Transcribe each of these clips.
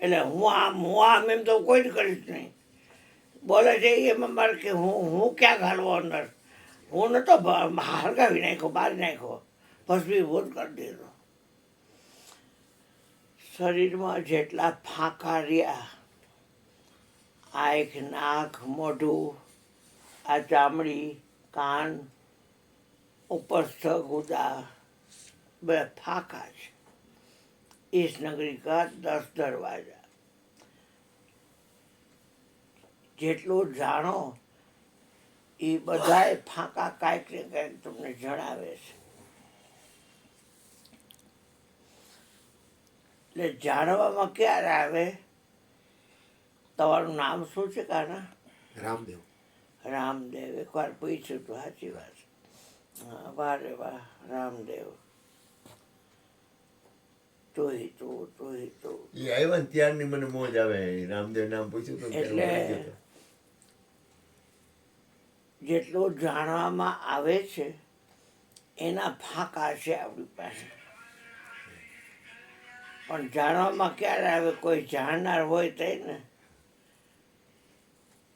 એટલે હું આમ એમ તો કોઈ જ કરીશ નહીં. બોલે છે એમાં મારે કે હું ક્યાં ઘાલવો અંદર. હું નતો હળગાવી નાખ્યો, બારી નાખ્યો, ભસ્મીભૂત કરી દીધો. શરીરમાં જેટલા ફાંકા રહ્યા, આંખ, નાક, મોઢું, આ ચામડી, કાન, ઉપસ્થ, ગુદા, બે ફાંકા છે. इस नगरी का 10 दरवाजा. જેટલું જાણો એ બધાય ફાંકા કાંઈક ને કાંઈક તમને જણાવે છે. એટલે જાણવામાં ક્યારે આવે? તમારું નામ શું છે કાના? રામદેવ. રામદેવ. એકવાર પૂછ્યું તો સાચી વાત. હા, વાહ રે વાહ, રામદેવ. એ આવ્યા ને ત્યારની મને મોજ આવે. રામદેવ નામ પૂછ્યું તો એટલે જેટલું જાણવામાં આવે છે એના ફાંકા છે આપણી પાસે. પણ જાણવામાં ક્યારે આવે? કોઈ જાણનાર હોય તો ને.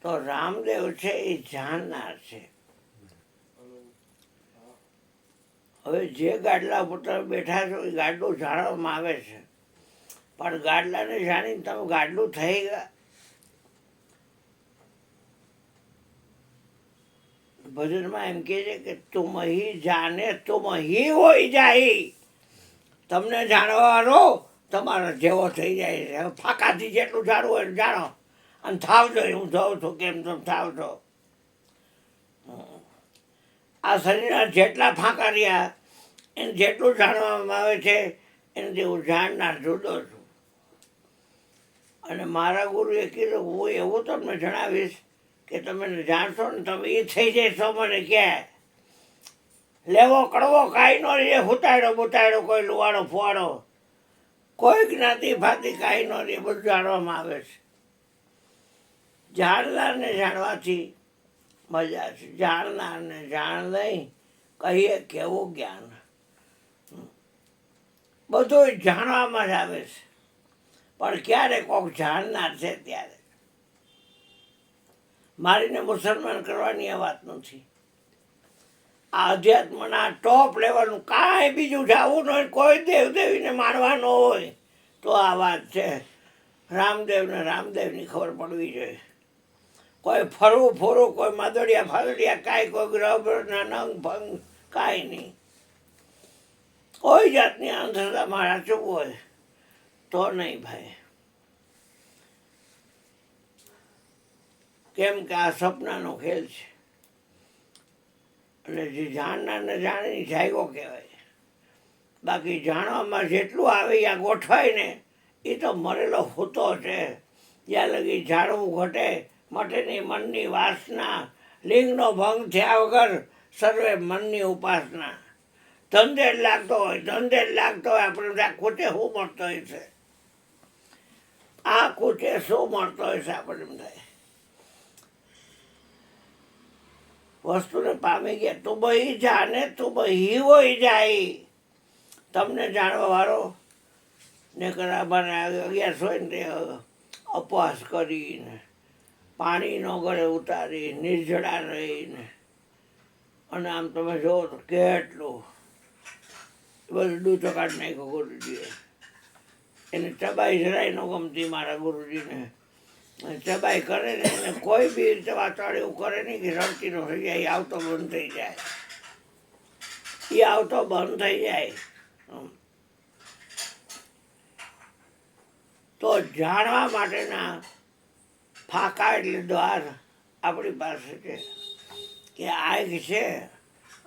તો રામદેવ છે એ જાણનાર છે. હવે જે ગાડલા ઉપર તમે બેઠા છો એ ગાડલું જાણવામાં આવે છે, પણ ગાડલાને જાણીને તમે ગાડલું થઈ ગયા. ભજનમાં એમ કહે છે કે તુમ હી જાને તુમ હી હોય જાય. તમને જાણવાનો તમારો જેવો થઈ જાય છે. ફાંકાથી જેટલું જાણવું હોય જાણો અને થાવજો. હું જાઉં છું કેમ તમે થાવજો. આ શરીરના જેટલા ફાંકા રહ્યા એને જેટલું જાણવામાં આવે છે એનાથી હું જાણનાર જુદો છું. અને મારા ગુરુએ કીધું હું એવું તમને જણાવીશ કે તમે જાણશો ને તમે એ થઈ જશો. મને ક્યાં લેવો કડવો કાંઈ ન રહે. હુતાડો બુતાડો, કોઈ લુવાડો ફુવાડો, કોઈ જ્ઞાતિ ભાતિ કાંઈ ન રહે. બધું જાણવામાં આવે છે. જાણનારને જાણવાથી મજા છે. જાણનારને જાણ નહીં કહીએ કેવું જ્ઞાન. બધું જાણવામાં જ આવે છે, પણ ક્યારે કોક જાણનાર છે ત્યારે. મારીને મુસલમાન કરવાની આ વાત નથી. આ અધ્યાત્મના ટોપ લેવલનું કાંઈ બીજું જાવું ન હોય, કોઈ દેવદેવીને માનવાનો હોય તો આ વાત છે. રામદેવને રામદેવની ખબર પડવી જોઈએ. કોઈ ફરવું ફોરવું, કોઈ માદડિયા ફાદડિયા કાંઈ, કોઈ ગ્રહના નંગ ભંગ કાંઈ નહીં. કોઈ જાતની અંધશ્રદ્ધા મારા ચૂપ હોય તો નહીં ભાઈ. કેમ કે આ સપનાનો ખેલ છે. એટલે જે જાણનારને જાણીને જાગ્યો કહેવાય. બાકી જાણવામાં જેટલું આવે ત્યાં ગોઠવાય ને એ તો મરેલો હોતો છે. જ્યાં લગી જાણવું ઘટે મટે નહીં મનની વાસના. લિંગનો ભંગ થયા વગર સર્વે મનની ઉપાસના. ધંધે જ લાગતો હોય આપણે આ ખૂટે શું મળતો હોય છે. આ ખૂટે શું મળતો હોય છે આપણે એમ થાય. વસ્તુને પામી ગયા. તું બહી જાને તું બહી હોય જાય. તમને જાણવા વાળો ને અમારે 11 હોય ને તે ઉપવાસ કરીને પાણીનો ગળે ઉતારી નિર્જળા રહીને અને આમ તમે જુઓ તો કેટલું બધું દૂધ કાઢી નાખ્યો ગુરુજીએ. એને ચબાઈ જરાય ન ગમતી મારા ગુરુજીને. ચબાઈ કરે ને એને કોઈ બી ચબાચડ એવું કરે નહીં કે રડતી ન થઈ જાય. એ આવતો બંધ થઈ જાય. તો જાણવા માટેના ફાંકા એટલે દ્વાર આપણી પાસે છે. કે આંખ છે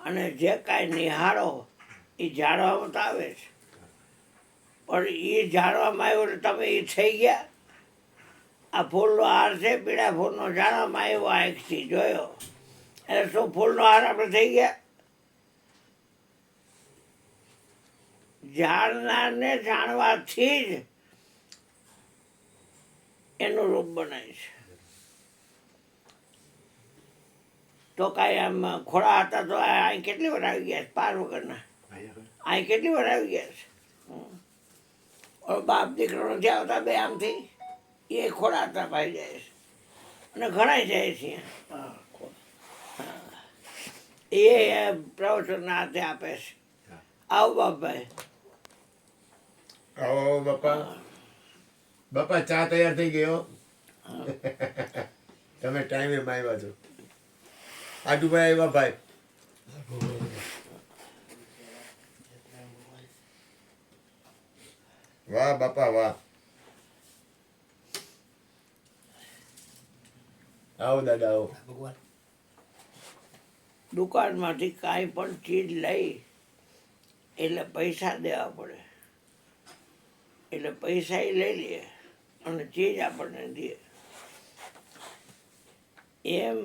અને જે કાંઈ નિહાળો એ જાણવામાં તો આવે છે, પણ એ જાણવામાં આવ્યો એટલે તમે એ થઈ ગયા. આ ફૂલનો હાર છે, પીળા ફૂલનો જાણવામાં આવ્યો આંખથી જોયો એટલે શું ફૂલનો હાર આપણે થઈ ગયા? જાણનારને જાણવાથી જ એનું રૂપ બનાય છે. તો કાંઈ આમ ખોડા હતા તો અહીં કેટલી વાર આવી ગયા છે પાર વગરના. અહીં કેટલી વાર આવી ગયા છે. ઓલો બાપ દીકરો નથી આવતા બે આમથી એ ખોડાતા પાઈ જાય છે અને ઘણાય જાય છે એ પ્રવચનના હાથે આપે છે. આવો બાપભાઈ. આવો બાપા. બાપા ચા તૈયાર થઈ ગયો. તમે ટાઈમે આવ્યા છો. આદુભાઈ આવ્યા ભાઈ. વાહ બાપા વાહ. આવો દાદા આવો. દુકાનમાંથી કાંઈ પણ ચીજ લઈ એટલે પૈસા દેવા પડે, એટલે પૈસા એ લઈ લે અને ચીજ આપણને દે. એમ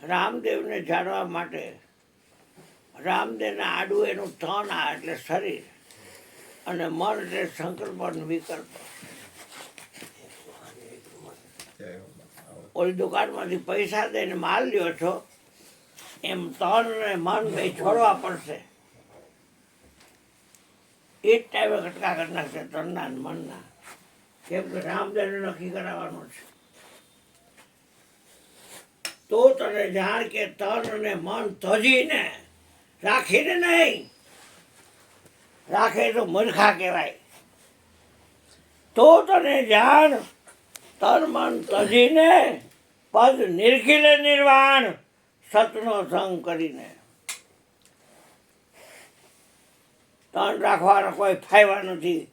રામદેવને જાણવા માટે રામદેવના આડું એનું તન આ એટલે શરીર અને મન એટલે સંકલ્પનો વિકલ્પ. ઓલી દુકાનમાંથી પૈસા દઈને માલ લ્યો છો એમ તન અને મન બે છોડવા પડશે. એ જ ટાઈમે કટકા કરી નાખશે તનના ને મનના, કેમ કે રામદેવને નક્કી કરાવવાનું છે. તો તને જાણ કે તન અને મન તજીને રાખીને નહીં, રાખે તો મૂર્ખા કહેવાય. તો તને જાણ તન મન તજીને પદ નિર્ખીલે નિર્વાણ સતનો સંગ કરીને. તન રાખવાના કોઈ ફાયદા નથી,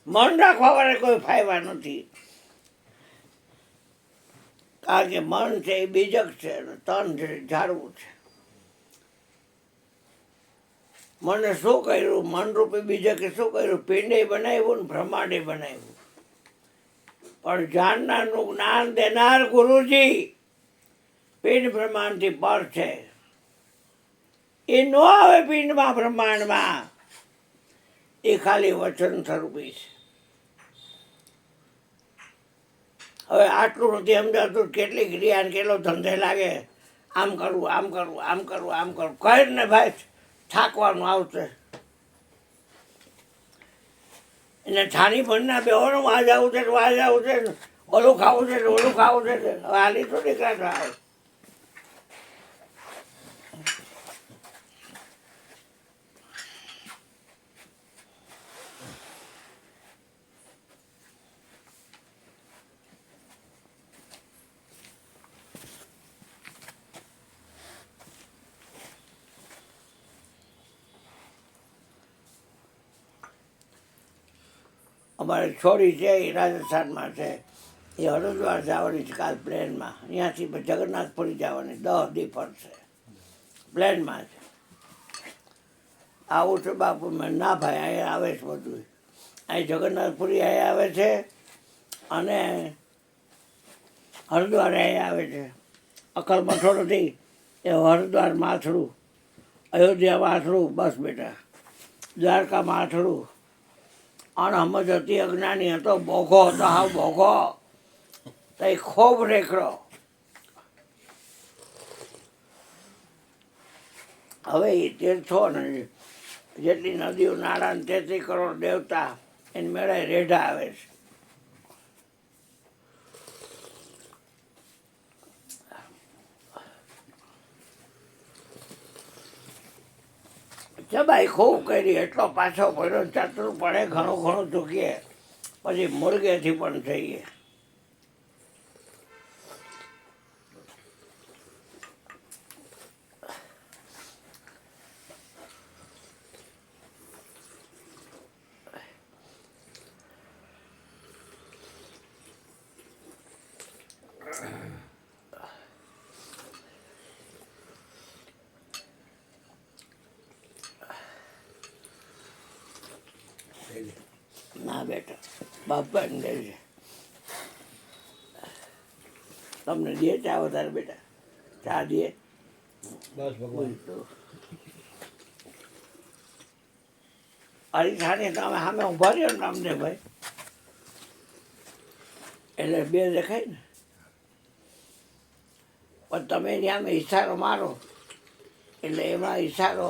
મન રાખવાવાળા કોઈ ફાયદા નથી. કારણ કે મન છે એ બીજક છે અને તન છે ઝાડવું છે. મને શું કર્યું? મનરૂપી બીજકે શું કર્યું? પિંડે બનાવ્યું ને બ્રહ્માંડે બનાવ્યું. પણ જાણનારનું જ્ઞાન દેનાર ગુરુજી પિંડ બ્રહ્માંડથી પર છે. એ ન આવે પિંડમાં બ્રહ્માંડમાં, એ ખાલી વચન સ્વરૂપી છે. હવે આટલું નથી સમજાતું કેટલી ક્રિયા ને કેટલો ધંધે લાગે. આમ કરવું, આમ કરવું, આમ કરવું, આમ કરવું કરીને ભાઈ થાકવાનું આવશે. એને છાની ભણના બેવાનું વાજ આવું છે, વાજ આવું છે, ઓલું ખાવું છે, ઓલું ખાવું છે. હવે હાલી તો નીકળાતો આવે. અમારે છોડી છે એ રાજસ્થાનમાં છે, એ હરિદ્વાર જવાની છે કાલ પ્લેનમાં. અહીંયાથી જગન્નાથપુરી જવાની 10 દી ફરશે પ્લેનમાં છે. આવું છે બાપુ. મેં ના ભાઈ અહીંયા આવે છે બધું. અહીં જગન્નાથપુરી અહીંયા આવે છે અને હરિદ્વાર અહીંયા આવે છે. અકલ મઠો નથી એ હરિદ્વાર માથડું, અયોધ્યા માથડું, બસ બેટા દ્વારકા માથડું. અણહમજ હતી, અજ્ઞાની હતો, બોઘો હતો, હા બોઘો તો એ ખૂબ રેખડો. હવે એ તીર્થો ને જેટલી નદીઓ નાળા ને 33 કરોડ દેવતા એની મેળે રેઢા આવે છે. જબાઈ ખૂબ કરી, એટલો પાછો પડ્યો ચતુર પડે, ઘણું ઘણું ચૂકીએ પછી મુર્ગેથી પણ જઈએ. ના બેટા બાપાને દેજે. તમને દે ચા વધારે બેટા? ચા દે બસ ભગવાન. અરીસાને તમે સામે ઉભા રહ્યો ને રામદેવભાઈ એટલે બે દેખાય ને. પણ તમે એની સામે ઈશારો મારો એટલે એમાં ઈશારો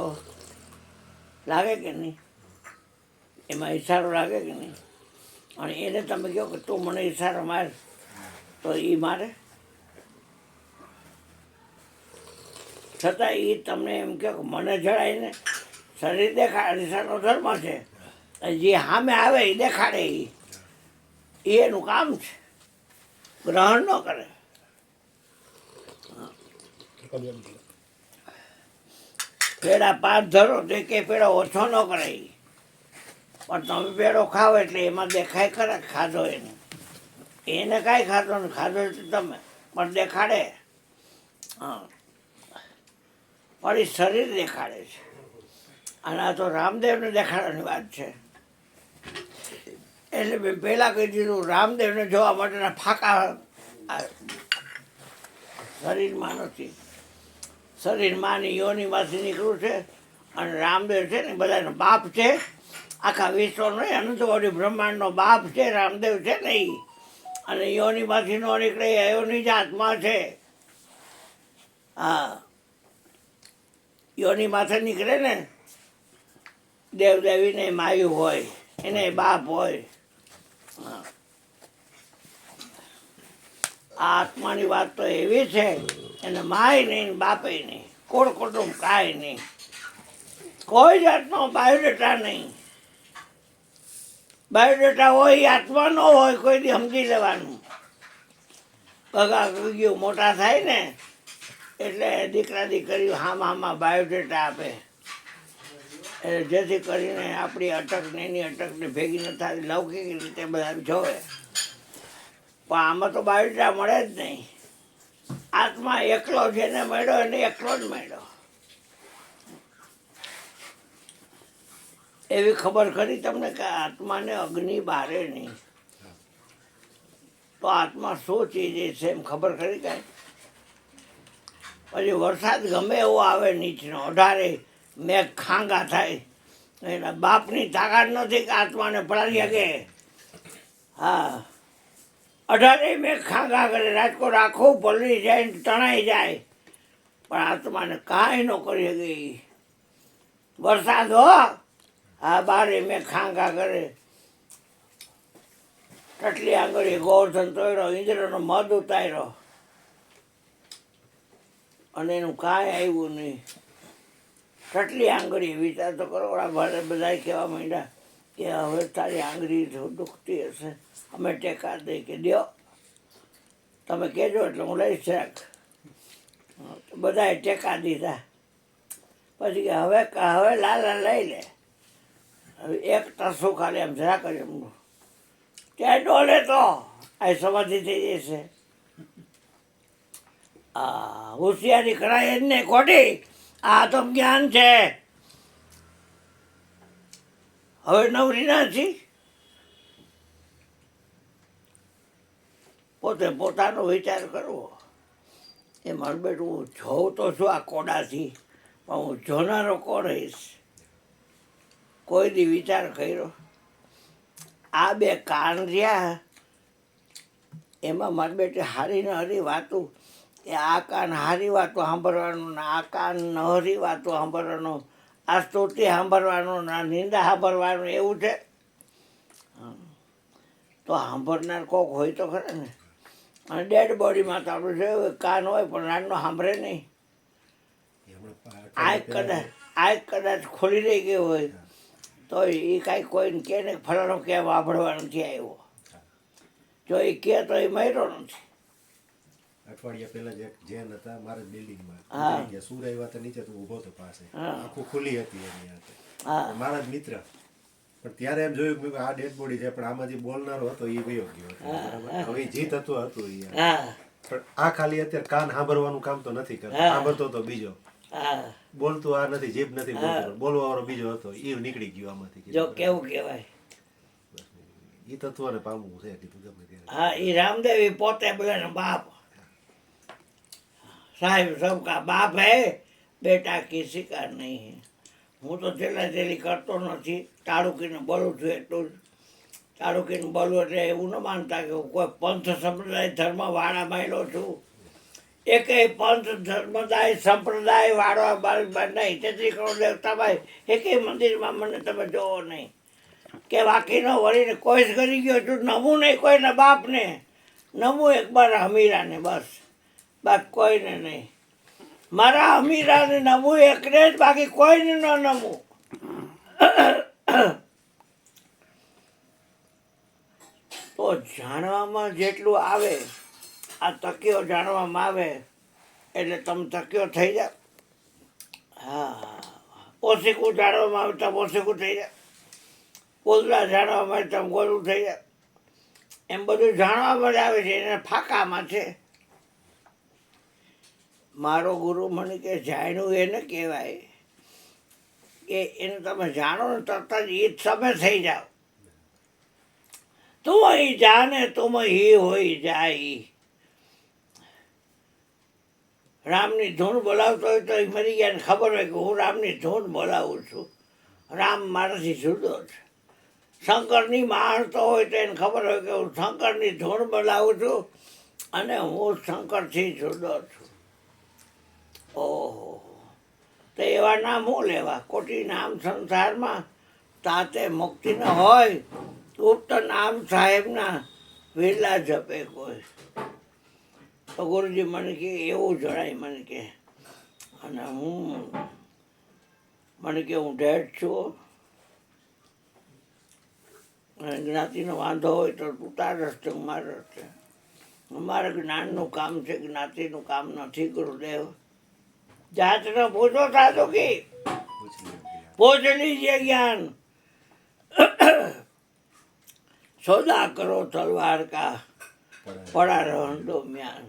લાગે કે નહીં? એમાં ઈશારો લાગે કે નહીં? અને એને તમે કહો કે તું મને ઈશારો માર તો એ મારે. છતાં એ તમને એમ કહો કે મને જણાય ને શરીર દેખાડે ઈશાનો ધર્મ છે. જે સામે આવે એ દેખાડે એ એનું કામ છે, ગ્રહણ ન કરે. પેડા 5 ધરો તો કે પેડો ઓછો ન કરે ઈ. પણ તમે પેડો ખાઓ એટલે એમાં દેખાય ખરા ખાધો એને કાંઈ ખાધો ને ખાધો એટલે તમે પણ દેખાડે. હા, પણ એ શરીર દેખાડે છે. અને આ તો રામદેવને દેખાડવાની વાત છે. એટલે મેં પહેલાં કહી દીધું રામદેવને જોવા માટેના ફાંકા શરીરમાં નથી. શરીરમાંની યોનિમાંથી નીકળ્યું છે. અને રામદેવ છે ને બધાનો બાપ છે, આખા વિશ્વનો અનંતકોટી બ્રહ્માંડનો બાપ છે રામદેવ છે ને એ. અને યોનિમાંથી ન નીકળે યોની જ આત્મા છે. હા, યોની માથે નીકળે ને દેવદેવીને માયું હોય, એને બાપ હોય. હા, આ આત્માની વાત તો એવી છે, એને માય નહીં બાપે નહીં, કોળ કુટુંબ કાંઈ નહીં, કોઈ જાતનો બાયોડેટા નહીં. બાયોડેટા હોય એ આત્મા ન હોય, કોઈ દી સમજી લેવાનું. પગા ગયું મોટા થાય ને એટલે દીકરા દીકરીઓ હામાં બાયોડેટા આપે, એટલે જેથી કરીને આપણી અટકને એની અટકને ભેગી ન થાય, લૌકિક રીતે બધા જોવે. પણ આમાં તો બાયોડેટા મળે જ નહીં. આત્મા એકલો જેને મળ્યો એને એકલો જ મળ્યો. એવી ખબર ખરી તમને કે આત્માને અગ્નિ બારે નહીં. તો આત્મા શું ચીજ છે એમ ખબર ખરી કાંઈ? પછી વરસાદ ગમે એવો આવે નીચનો, 18 મેઘ ખાંગા થાય, એના બાપની તાકાત નથી કે આત્માને પડાવી શકે. હા, 18 મેઘ ખાંગા કરે, રાજકોટ આખું પલળી જાય ને તણાઈ જાય, પણ આત્માને કાંઈ ન કરી શકે. વરસાદ હો, હા 12 મેઘ ખાંગા કરે. ટટલી આંગળી ગોવર્ધન તોડ્યો, ઇન્દ્રનો મધ ઉતાર્યો, અને એનું કાંઈ આવ્યું નહીં. ટટલી આંગળી વિચાર તો કરો. ઓળા બધા કહેવા માંડ્યા કે હવે તારી આંગળી દુખતી હશે, અમે ટેકા દઈ કે દો, તમે કહેજો એટલે હું લઈશ રાખ. બધાએ ટેકા દીધા. પછી કે હવે લાલા લઈ લે. હવે એક ટસો ખાલી આમ જરા કરી એમનું ત્યાં ડોલે તો આ સમાધિ થઈ જશે. હોશિયારી કરાય જ નહીં ખોટી. આ તો જ્ઞાન છે. હવે નવરી નથી. પોતે પોતાનો વિચાર કરવો. એ મારું બેટું હું જોઉં તો છું આ કોડાથી, પણ હું જોનારો કોણ રહીશ? કોઈ દી વિચાર કર્યો? આ 2 કાન રહ્યા એમાં મારી બેટી હારી ને હરી વાતું, એ આ કાન હારી વાતો સાંભળવાનું ને આ કાન નહરી વાતો સાંભળવાનું, આ સ્તુતિ સાંભળવાનું ને આ નિંદા સાંભળવાનું, એવું છે. તો સાંભળનાર કોક હોય તો ખરા ને. અને ડેડ બોડીમાં તો આપણું છે કાન હોય પણ નાનનો સાંભળે નહીં. આ કદાચ ખોલી રહી ગઈ હોય તો એ કાંઈ કોઈને કહે ને ફલાણો કેમ સાંભળવા નથી આવ્યો. જો એ કહે તો એ મર્યો નથી. અઠવાડિયા પહેલા જ એક જેન હતા મારા બિલ્ડિંગમાં, સુર આવ્યા હતા નીચે, તો ઊભો હતો પાસે, આખું ખુલ્લી હતી એની હાથે, મારા જ મિત્ર. પણ ત્યારે એમ જોયું કે આ ડેડ બોડી છે, પણ આમાં જે બોલનારો હતો એ વયો ગયો હતો. હવે જીત હતું પણ આ ખાલી અત્યારે કાન સાંભળવાનું કામ તો નથી કરતો. સાંભળતો તો બીજો, બોલતું આ નથી, જીભ નથી બોલતો, બોલવા વાળો બીજો હતો, એ નીકળી ગયો આમાંથી. જો કેવું કહેવાય, એ તત્વને પામવું છે કીધું ગમે ત્યારે. હા, એ રામદેવ પોતે બધાનો બાપ. સાહેબ સબકા બાપ હે, બેટા કિસી કા નહીં હે. હું તો છેલ્લા કરતો નથી, તાળુકીને બોલું છું એટલું જ. તાળુકીને બોલવું એટલે એવું ન માનતા કે હું કોઈ પંથ સંપ્રદાય ધર્મ વાળા માયલો છું. એકેય પંથ ધર્મદાય સંપ્રદાય વાળો નહીં. 33 કરોડ દેવતાભાઈ એકેય મંદિરમાં મને તમે જોવો નહીં. કે વાકીનો વળીને કોઈ જ કરી ગયો છું, નમું નહીં કોઈના બાપને, નમું એકવાર હમીરાને, બસ કોઈને નહીં. મારા હમીરાને નમું એકને જ, બાકી કોઈને ન નમું. તો જાણવામાં જેટલું આવે, આ તકીઓ જાણવામાં આવે એટલે તમે તકીઓ થઈ જાઓ. હા, ઓશીકું જાણવામાં આવે તમે ઓશીકું થઈ જાય, ગોદડા જાણવામાં આવે તમે ગોદડું થઈ જાય. એમ બધું જાણવામાં જ આવે છે, એને ફાંકામાં છે. મારો ગુરુ મને કે જાણ્યું એને કહેવાય કે એને તમે જાણો ને તરત જ એ તમે થઈ જાઓ. તું અહીં જાને તું હી હોઈ જાય. રામની ધૂન બોલાવતો હોય તો એ મરી ગયા ને ખબર હોય કે હું રામની ધૂન બોલાવું છું, રામ મારાથી જુદો છે. શંકરની માણતો હોય તો એને ખબર હોય કે હું શંકરની ધૂન બોલાવું છું અને હું શંકરથી જુદો છું. ઓહો, તો એવા નામ હું લેવા? કોટી નામ સંસારમાં તાતે મુક્તિ ન હોય, ગુપ્ત નામ સાહેબના વિરલા જપે કોઈ. તો ગુરુજી મને કે એવું જણાય, મને કે અને મને કે હું ડેડ છું, અને જ્ઞાતિનો વાંધો હોય તો તું તાર રસ્તે હું મારા રસ્તે. મારે જ્ઞાનનું કામ છે, જ્ઞાતિનું કામ નથી. ગુરુદેવ જાતનો પૂછો થાતો કે પૂછ લીજે જ્ઞાન. સોદા કરો તલવાર કા પડા રહો મ્યાન.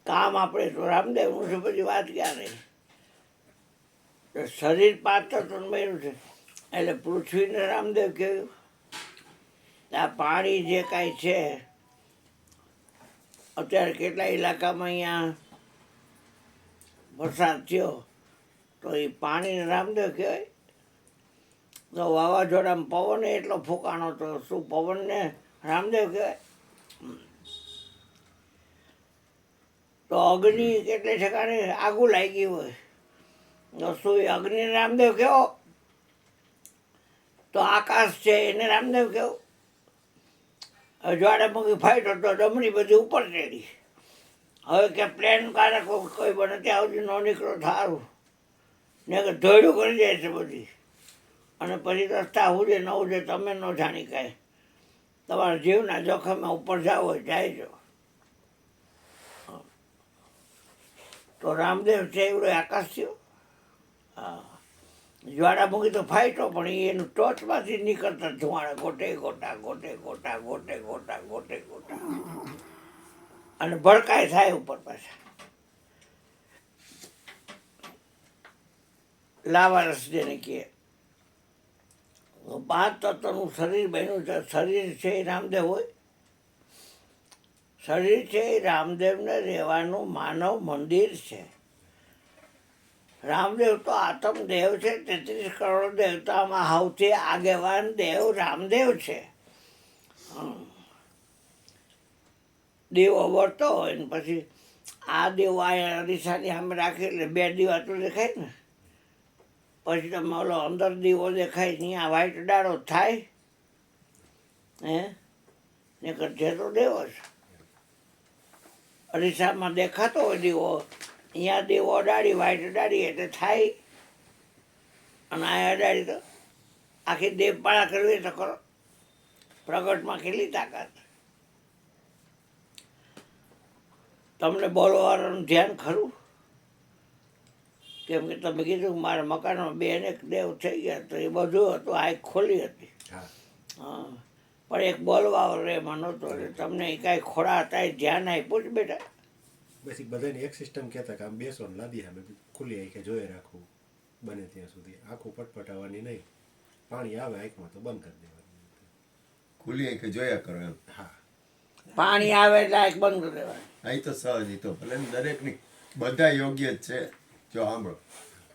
કામ આપણે તો રામદેવનું છે, પછી વાત ક્યાં રહી? શરીર પાત્ર તન્મયનું છે એટલે પૃથ્વીને રામદેવ કહ્યું. આ પાણી જે કાંઈ છે અત્યારે કેટલા ઇલાકામાં અહીંયા વરસાદ થયો તો એ પાણીને રામદેવ કહેવાય. તો વાવાઝોડામાં પવન એટલો ફૂંકાણો તો શું પવનને રામદેવ કહેવાય? તો અગ્નિ કેટલે ઠેકાણે આગું લાગી હોય તો શું એ અગ્નિને રામદેવ કહેવો? તો આકાશ છે એને રામદેવ કહેવું? જ્વાળામુખી ફાટ્યો તો ડમરી બધી ઉપર ચડી. હવે કે પ્લેન કારક કોઈ બને ત્યાં સુધી ન નીકળો સારું, ને કે ધોયડું કરી જાય છે બધી. અને પછી રસ્તા ઉજે ન ઉજે તમે ન જાણી કાંઈ. તમારા જીવના જોખમે ઉપર જાવ હોય જાયજો. તો રામદેવ છે એવડો આકાશ થયો. હા, જ્વાળામુખી તો ફાટ્યો પણ એનું ટોચમાંથી નીકળતા ધુવાણા ગોટે ગોટા ગોટે ગોટા ગોટે ગોટા ગોટે ગોટા, અને ભડકાય થાય ઉપર પાછા. લાવારસ જેને કહે. 5 તત્વનું શરીર બન્યું છે. શરીર છે એ રામદેવ હોય? શરીર છે એ રામદેવને રહેવાનું માનવ મંદિર છે. રામદેવ તો આત્મદેવ છે. 33 કરોડ દેવતામાં સૌથી આગેવાન દેવ રામદેવ છે. દીવો વળતો હોય ને પછી આ દીવો આ અરીસાની સામે રાખી એટલે 2 દીવા તો દેખાય ને. પછી તમે ઓલો અંદર દીવો દેખાય ત્યાં વ્હાઈટ ડાળો થાય ને કરજે તો દેવો છે. અરીસામાં દેખાતો હોય દીવો, અહીંયા દીવો અડાડી વ્હાઈટ અડાડી એટલે થાય. અને આ અડાડી તો આખી દેવપાળા કરવી તો કરો. પ્રગટમાં કેટલી તાકાત. તમને બોલવાનું ધ્યાન ખરું? કેમ કે તમે કીધું મારા મકાનમાં 2 ને 1 દેવ થઈ ગયા તો એ બધું હતું, આંખ ખોલી હતી. હા, પણ એક બોલવા રેમાં નહોતો એટલે તમને એ કાંઈ ખોડા હતા એ ધ્યાન આપ્યું જ બેટા? પછી બધાની એક સિસ્ટમ કહેતા કે આમ બેસો ને લાદી સામે ખુલ્લી આંખે જોઈ રાખવું બને ત્યાં સુધી, આંખો પટપટાવવાની નહીં. પાણી આવે આંખમાં તો બંધ કરી દેવાની, ખુલ્લી આંખે જોયા કરો એમ. હા, પાણી આવે એટલે આંખ બંધ કરી દેવાની. અહીં તો સહજ તો ભલે દરેકની બધા યોગ્ય જ છે. જો સાંભળો,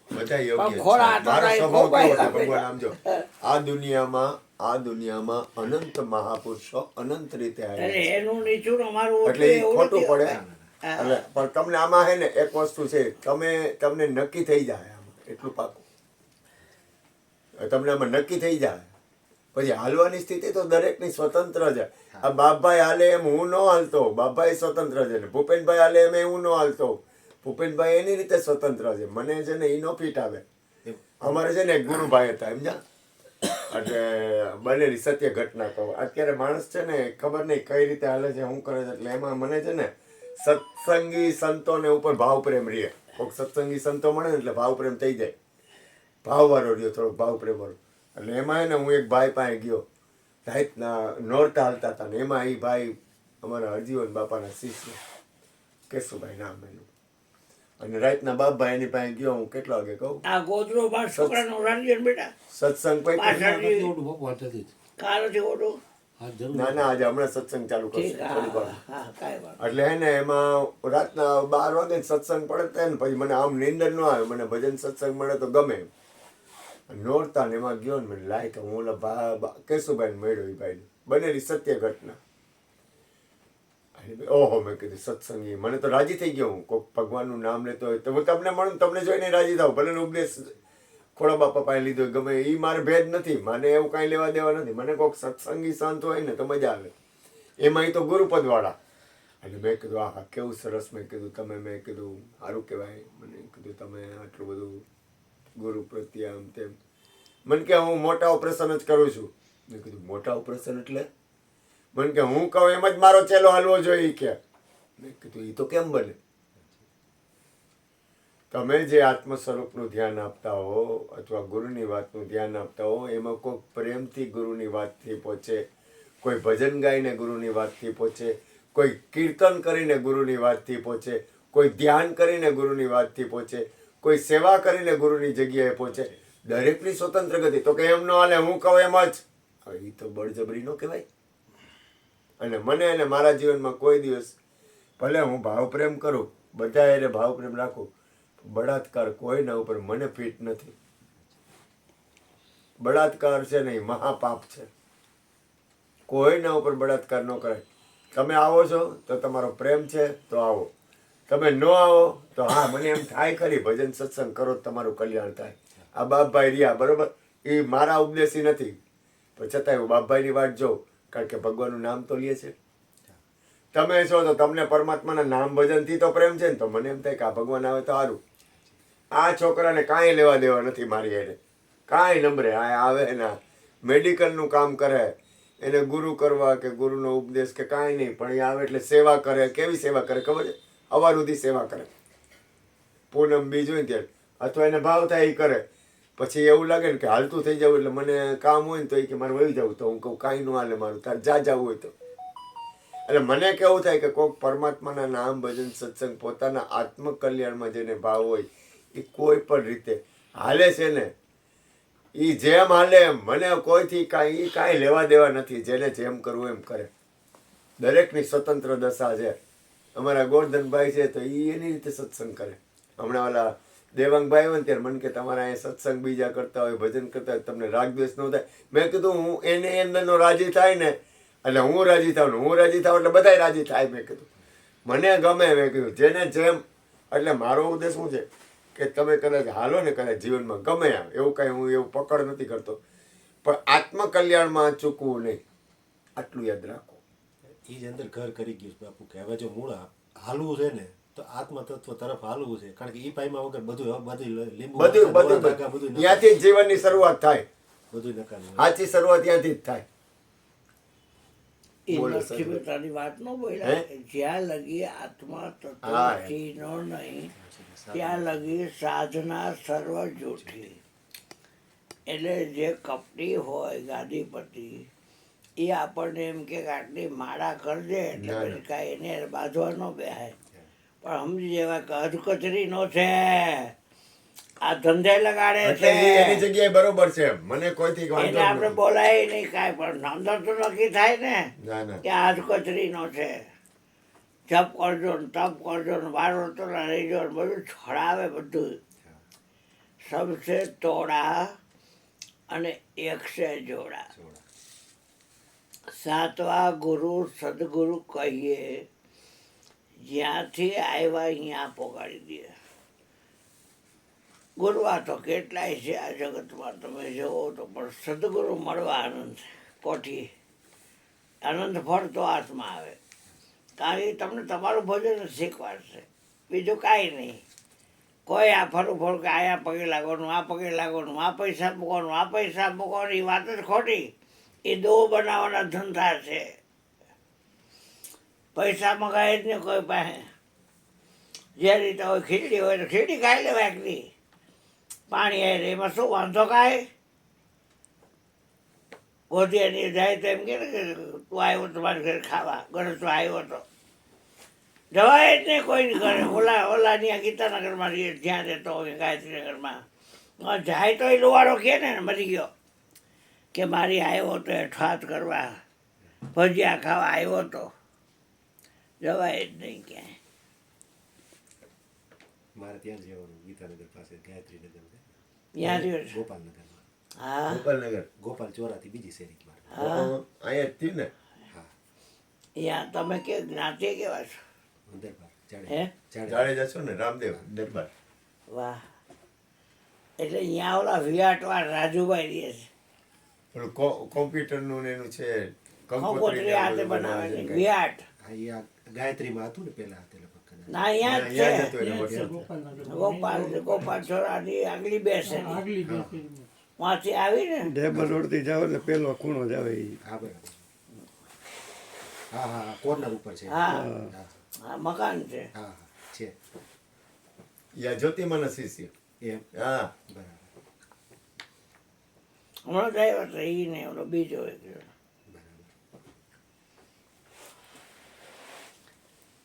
બધા યોગ્ય છે. મારો સ્વભાવ કેવો છે ભગવાન આમ જો, આ દુનિયામાં અનંત મહાપુરુષો અનંત રીતે એટલે આવ્યા છે. એનું નીચું અમારું એટલે એ ખોટું પડે. હા. એટલે પણ તમને આમાં છે ને એક વસ્તુ છે, તમને નક્કી થઈ જાય આમાં એટલું પાકું. તમને આમાં નક્કી થઈ જાય પછી હાલવાની સ્થિતિ તો દરેકની સ્વતંત્ર છે. આ બાપભાઈ હાલે એમ હું ન હાલતો, બાપભાઈ સ્વતંત્ર છે. ને ભૂપેનભાઈ હાલે એમ હું ન હાલતો, ભૂપેનભાઈ એની રીતે સ્વતંત્ર છે. મને છે ને એ નો ફીટ આવે. અમારે છે ને એક ગુરુભાઈ હતા સમજ્યા, એટલે બનેલી સત્ય ઘટના કહું. અત્યારે માણસ છે ને ખબર નહીં કઈ રીતે હાલે છે, શું કરે છે. એટલે એમાં મને છે ને સત્સંગી સંતોને ઉપર ભાવ પ્રેમ રહે. કોઈક સત્સંગી સંતો મળે ને એટલે ભાવ પ્રેમ થઈ જાય, ભાવવાળો રહ્યો થોડોક ભાવ પ્રેમ વાળો. એટલે એમાં એને હું એક ભાઈ પાસે ગયો, રાતના નોરતા હાલતા હતા. ને એમાં એ ભાઈ અમારા હરજીવન બાપાના શિષ્ય કેશુભાઈ નામ એનું. અને રાતના બાપભાઈ એની પાસે ગયો. હું કેટલા વાગે કહું આ ગોદરો બાર છોકરાનું રાંધીએ બેટા સત્સંગ પાછળથી કારથી ઓઢું. ના ના આજે હમણાં સત્સંગ ચાલુ કરશે ઠીક, થોડીક વાર. હા કાંઈ વાત એટલે હે ને એમાં રાતના 12 વાગે સત્સંગ પડે ને પછી મને આમ નીંદર ન આવે. મને ભજન સત્સંગ મળે તો ગમે. નોરતા ને એમાં ગયો ને મને લાય તો હું ઓલા કેશુભાઈ મળ્યો. એ ભાઈ બનેલી સત્ય ઘટના. ઓહો મેં કીધું સત્સંગી, મને તો રાજી થઈ ગયો. હું કોઈક ભગવાનનું નામ લેતો હોય તો હું તમને મળું, તમને જોઈને રાજી થાવ. ભલે ઉપદેશ ખોડા બાપા પાસે લીધો ગમે એ મારે ભેદ નથી, મને એવું કાંઈ લેવા દેવા નથી. મને કોઈક સત્સંગી સંત હોય ને તો મજા આવે. એમાં તો ગુરુપદ વાળા. એટલે મેં કીધું હા કેવું સરસ. મેં કીધું તમે, મેં કીધું સારું કહેવાય. મને કીધું તમે આટલું બધું ગુરુ પ્રત્યે આમ તેમ. મને કે હું મોટા ઓપરેશન જ કરું છું. મેં કીધું મોટા ઓપરેશન એટલે? મને કે હું કહું એમ જ મારો ચેલો હાલવો જોઈએ કે. મેં કીધું એ તો કેમ બને? તમે જે આત્મ સ્વરૂપનું ધ્યાન આપતા હો અથવા ગુરુની વાતનું ધ્યાન આપતા હો, એમાં કોઈ પ્રેમથી ગુરુની વાતથી પહોંચે, કોઈ ભજન ગાઈને ગુરુની વાતથી પહોંચે, કોઈ કીર્તન કરીને ગુરુની વાતથી પહોંચે, કોઈ ધ્યાન કરીને ગુરુની વાતથી પહોંચે, કોઈ સેવા કરીને ગુરુની જગ્યાએ પહોંચે. દરેકની સ્વતંત્ર ગતિ. તો કે એમ ન હાલે, હું કહું એમ જ. હવે એ તો બળજબરી નો કહેવાય. અને મને અને મારા જીવનમાં કોઈ દિવસ ભલે હું ભાવ પ્રેમ કરું, બધા એને ભાવ પ્રેમ રાખું, બળાત્કાર કોઈના ઉપર મને ફીટ નથી. બળાત્કાર છે ને એ મહાપાપ છે. કોઈના ઉપર બળાત્કાર ન કરાય. તમે આવો છો તો તમારો પ્રેમ છે તો આવો, તમે ન આવો તો હા મને એમ થાય ખરી ભજન સત્સંગ કરો તો તમારું કલ્યાણ થાય. આ બાપભાઈ રહ્યા બરોબર, એ મારા ઉપદેશી નથી પણ છતાંય હું બાપભાઈની વાત જોઉં, કારણ કે ભગવાનનું નામ તો લે છે. તમે છો તો તમને પરમાત્માના નામ ભજનથી તો પ્રેમ છે ને, તો મને એમ થાય કે આ ભગવાન આવે તો સારું. આ છોકરાને કાંઈ લેવા દેવા નથી મારી એને, કાંઈ નંબરે આ આવે ને મેડિકલનું કામ કરે, એને ગુરુ કરવા કે ગુરુનો ઉપદેશ કે કાંઈ નહીં, પણ એ આવે એટલે સેવા કરે. કેવી સેવા કરે ખબર છે? અવાર સુધી સેવા કરે. પૂનમ બીજ હોય ને ત્યારે, અથવા એને ભાવ થાય એ કરે. પછી એવું લાગે ને કે હાલતું થઈ જવું, એટલે મને કામ હોય ને તો એ કે મારે વહી જવું, તો હું કહું કાંઈ ન હાલે મારું, તારે જા જવું હોય તો. એટલે મને કેવું થાય કે કોઈક પરમાત્માના નામ ભજન સત્સંગ પોતાના આત્મકલ્યાણમાં જેને ભાવ હોય એ કોઈ પણ રીતે હાલે છે ને, એ જેમ હાલે એમ. મને કોઈથી કાંઈ લેવા દેવા નથી. જેને જેમ કરવું એમ કરે. દરેકની સ્વતંત્ર દશા છે. અમારા ગોરધનભાઈ છે તો એ એની રીતે સત્સંગ કરે. હમણાં ઓલા દેવાંગભાઈ હોય ને ત્યારે મને કે તમારા અહીંયા સત્સંગ બીજા કરતા હોય, ભજન કરતા હોય, તમને રાગદ્વેષ ન થાય. મેં કીધું હું એને અંદરનો રાજી થાય ને એટલે હું રાજી થાવ ને હું રાજી થાવ એટલે બધાય રાજી થાય. મેં કીધું મને ગમે. મેં કીધું જેને જેમ. એટલે મારો ઉદ્દેશ શું છે કે તમે કદાચ હાલો ને કદાચ જીવનમાં ગમે એમ, એવું કાંઈ હું એવું પકડ નથી કરતો, પણ આત્મકલ્યાણમાં ચૂકવું નહીં, આટલું યાદ રાખો. એ જ અંદર ઘર કરી ગયું છે બાપુ, કે હવે જો મૂળ હાલવું છે ને તો આત્મ તત્વ તરફ હાલવું છે. કારણ કે એ પાઈમાં વગર બધું લીંબુ બધું ત્યાંથી જ જીવનની શરૂઆત થાય. બધું નકામી. સાચી શરૂઆત ત્યાંથી જ થાય. એ લક્ષ્મીતાની વાત ન બોલ્યા, જ્યાં લગી આત્મા તત્વથી નો નહીં ત્યાં લગી સાધના સર્વ જૂઠી. એટલે જે કપટી હોય ગાદીપતિ એ આપણને એમ કે આટલી માળા કરજે એટલે પછી કાંઈ એને બાંધવા ન બેહાય. પણ સમજી જેવા કદ કચરી નો છે, આ ધંધે લગાડે છે, એની જગ્યાએ બરોબર છે. મને કોઈથી એને આપણે બોલાય નહીં કાંઈ, પણ અંદર તો નક્કી થાય ને કે આ કચરી નો છે. જપ કરજો ને તપ કરજો ને વારો તો રહીજો ને બધું છોડાવે. બધું સબસે તોડા અને એકસે જોડા. સાતવા ગુરુ સદગુરુ કહીએ, જ્યાંથી આવ્યા અહીંયા પોગાડી દે. ગુરુવા તો કેટલાય છે આ જગતમાં, તમે જુઓ તો, પણ સદગુરુ મળવા આનંદ કોઠી આનંદ ફળ તો હાથમાં આવે. કારણ કે તમને તમારું ભજન જ શીખવાડશે, બીજું કાંઈ નહીં. કોઈ આ ફરું ફરું કે આ પગે લાગવાનું, આ પગે લાગવાનું, આ પૈસા મૂકવાનું, આ પૈસા મૂકવાનું, એ વાત જ ખોટી. એ દો બનાવવાના ધંધા છે. પૈસા મગાય જ નહીં કોઈ પાસે. જે રીતે હોય ખીચડી હોય તો ખીચડી ખાઈ લેવા એકલી, પાણી આવે એમાં શું વાંધો કાંઈ. ગોધિયાની જાય તો એમ કે તું આવ્યો તો મારી ઘરે ખાવા, ઘરે તું આવ્યો તો જવાય જ નહીં કોઈની ઘરે. ઓલાની આ ગીતાનગરમાં જ્યાં રહેતો હોય ગાયત્રીનગરમાં જાય તો એ લોવાળો કહે ને મરી ગયો કે મારી આવ્યો તો ઠાત કરવા, ભજીયા ખાવા આવ્યો તો, જવાય જ નહીં ક્યાંય. મારે ત્યાં જ જવાનું, ગીતાનગર પાસે ગાયત્રીનગર છે, ત્યાં રહ્યો છે. ગોપાલનગરમાં. હા ગોપાલનગર ગોપાલ ચોરાથી બીજી શેરી મારે. અહીંયા જ થયું ને. હા, ત્યાં તમે કે જ્ઞાતિ કેવા છો? દરબાર હે? જાડેજા છો ને, રામદેવ દરબાર. વાહ. એટલે અહીંયા ઓલા વિરાટવાર રાજુભાઈ રહે છે, પેલું કોમ્પ્યુટરનું ને એનું છે, કંકોત્રી હાથે બનાવે છે વિરાટ. હા, એ આ ગાયત્રીમાં હતું ને પેલા તે લગભગ કદાચ. ના અહીંયા જ યાદ છે. હતું એને વળી. ગોપાલ છોરાની આગલી બેસે વાંચી આવી ને. ઢેબર રોડથી જાવ એટલે પેલો ખૂણો જ આવે ઈ. હા, બરાબર. હા હા હા, કોર્નર ઉપર છે. હા. હા હા મકાન છે. હા છે યા જ્યોતિમાના શિષ્ય. એમ. હા, બરાબર હમણાં જ આવ્યો હતો એ ને ઓલો બીજો એક. બરાબર.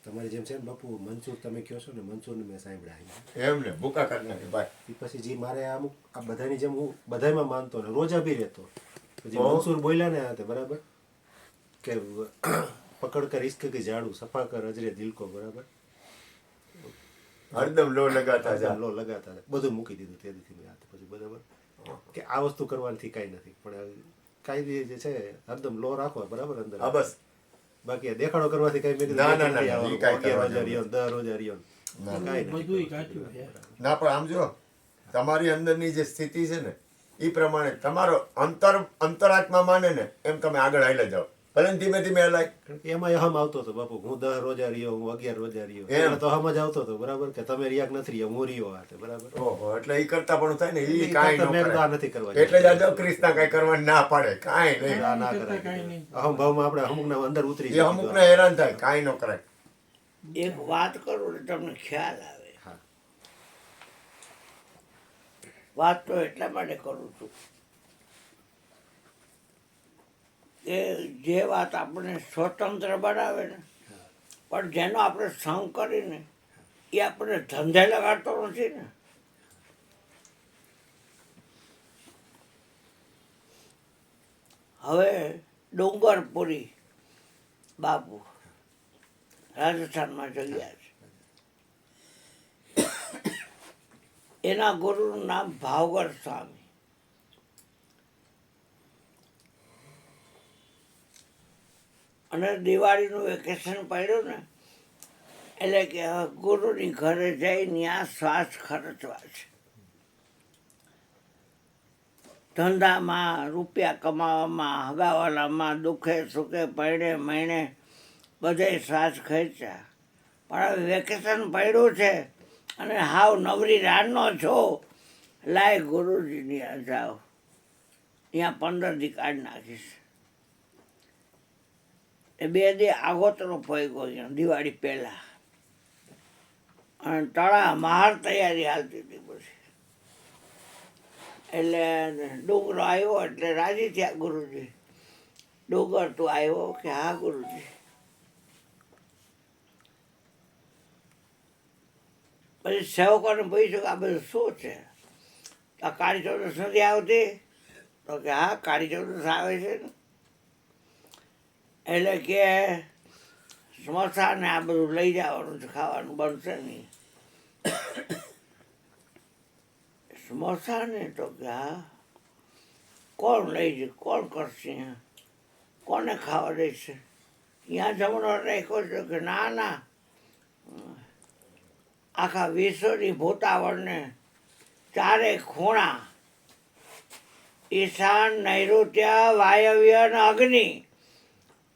તમારે જેમ છે ને બાપુ, મનસુર તમે કહો છો ને, મનસુરને મેં સાંભળ્યા. એમ ને ભૂકા કાઢ નાખે ભાઈ. એ પછી જે મારે અમુક આ બધાની જેમ હું બધામાં માનતો ને રોજા બી રહેતો. પછી ઓહ. મનસુર બોલ્યા ને આ તે બરાબર કે પકડ કર ઇશ્ક કે ઝાડુ, સફા કર અજરે દિલ કો, બરાબર હરદમ લો લગાતા જા. લો લગાતા હતા. બધું મૂકી દીધું તે દીધી મેં હાથે પછી, બરાબર કે આ વસ્તુ કરવાથી કાંઈ નથી, પણ કાંઈ જે છે હરદમ લો રાખો, બરાબર અંદર. હા બસ. બાકી આ દેખાડો કરવાથી કઈ મેં ના, ના, ના, ઈ કાંઈ કરવા 11,000 રિયોન, 10,000 રિયોન ના, કાંઈ બધુંય નથી. કાચું છે. ના પણ આમ જો તમારી અંદરની જે સ્થિતિ છે ને એ પ્રમાણે તમારો અંતરાત્મા માને ને એમ તમે આગળ હાલ્યા જાઓ. ભલે ને ધીમે ધીમે હલાય. કારણ કે એમાં હમ આવતો હતો બાપુ, હું 10 રોજા રહ્યો, હું 11 રોજા રહ્યો, એમ. એમાં તો હમ જ આવતો હતો, બરાબર કે તમે રિયાક નથી રહ્યો, હું રહ્યો હાથે, બરાબર. ઓહો, એટલે ઈ કરતા પણ થાય ને ઈ ઈ કાંઈ કરતા ન મેં કરે. આ નથી કરવા એટલે જ આ જો ક્રિષ્ના કાંઈ કરવાની ના પાડે, કાંઈ નહીં. આ ના કરાય. અહંભાવમાં આપણે અમુકના અંદર ઉતરી એ જઈએ. અમુકને હેરાન થાય, કાંઈ ન કરાય. એક વાત કરું ને તમને ખ્યાલ આવે. હા. વાત તો એટલા માટે કરું છું કે જે વાત આપણને સ્વતંત્ર બનાવે ને, પણ જેનો આપણે સંગ કરીને એ આપણે ધંધે લગાડતો નથી ને. હવે ડુંગરપુરી બાપુ રાજસ્થાનમાં જગ્યા છે, એના ગુરુનું નામ ભાવગર સ્વામી. અને દિવાળીનું વેકેશન પડ્યું ને એટલે કે હવે ગુરુની ઘરે જઈને ત્યાં શ્વાસ ખર્ચવા છે. ધંધામાં, રૂપિયા કમાવામાં, હગાવાલામાં, દુઃખે સુખે, પરણે મહિને બધે શ્વાસ ખેંચ્યા. પણ હવે વેકેશન પડ્યું છે અને હાવ નવરી રાતનો છો, લાય ગુરુજીની આ જાઓ, ત્યાં 15 દી કાઢી નાખીશ. એ 2 દી આગોતરો પહોંચ્યો અહીંયા દિવાળી પહેલાં, અને તળા મહાર તૈયારી હાલતી હતી પછી. એટલે ડુંગરો આવ્યો એટલે રાજી થયા ગુરુજી. ડુંગર તું આવ્યો કે હા ગુરુજી. પછી સેવકોને પૂછ્યું કે આ બધું શું છે? આ કાળી ચૌદસ નથી આવતી? તો કે હા કાળી ચૌદસ આવે છે ને. એટલે કે સમોસાને આ બધું લઈ જવાનું છે, ખાવાનું બનશે નહીં. સમોસા ને તો કે હા કોણ લઈ જાય, કોણ કરશે, કોને ખાવા દેશે? ત્યાં જમણો રાખ્યો છે કે ના ના, આખા વિશ્વની ભૂતાવળને ચારે ખૂણા ઈશાન નૈઋત્ય વાયવ્ય અને અગ્નિ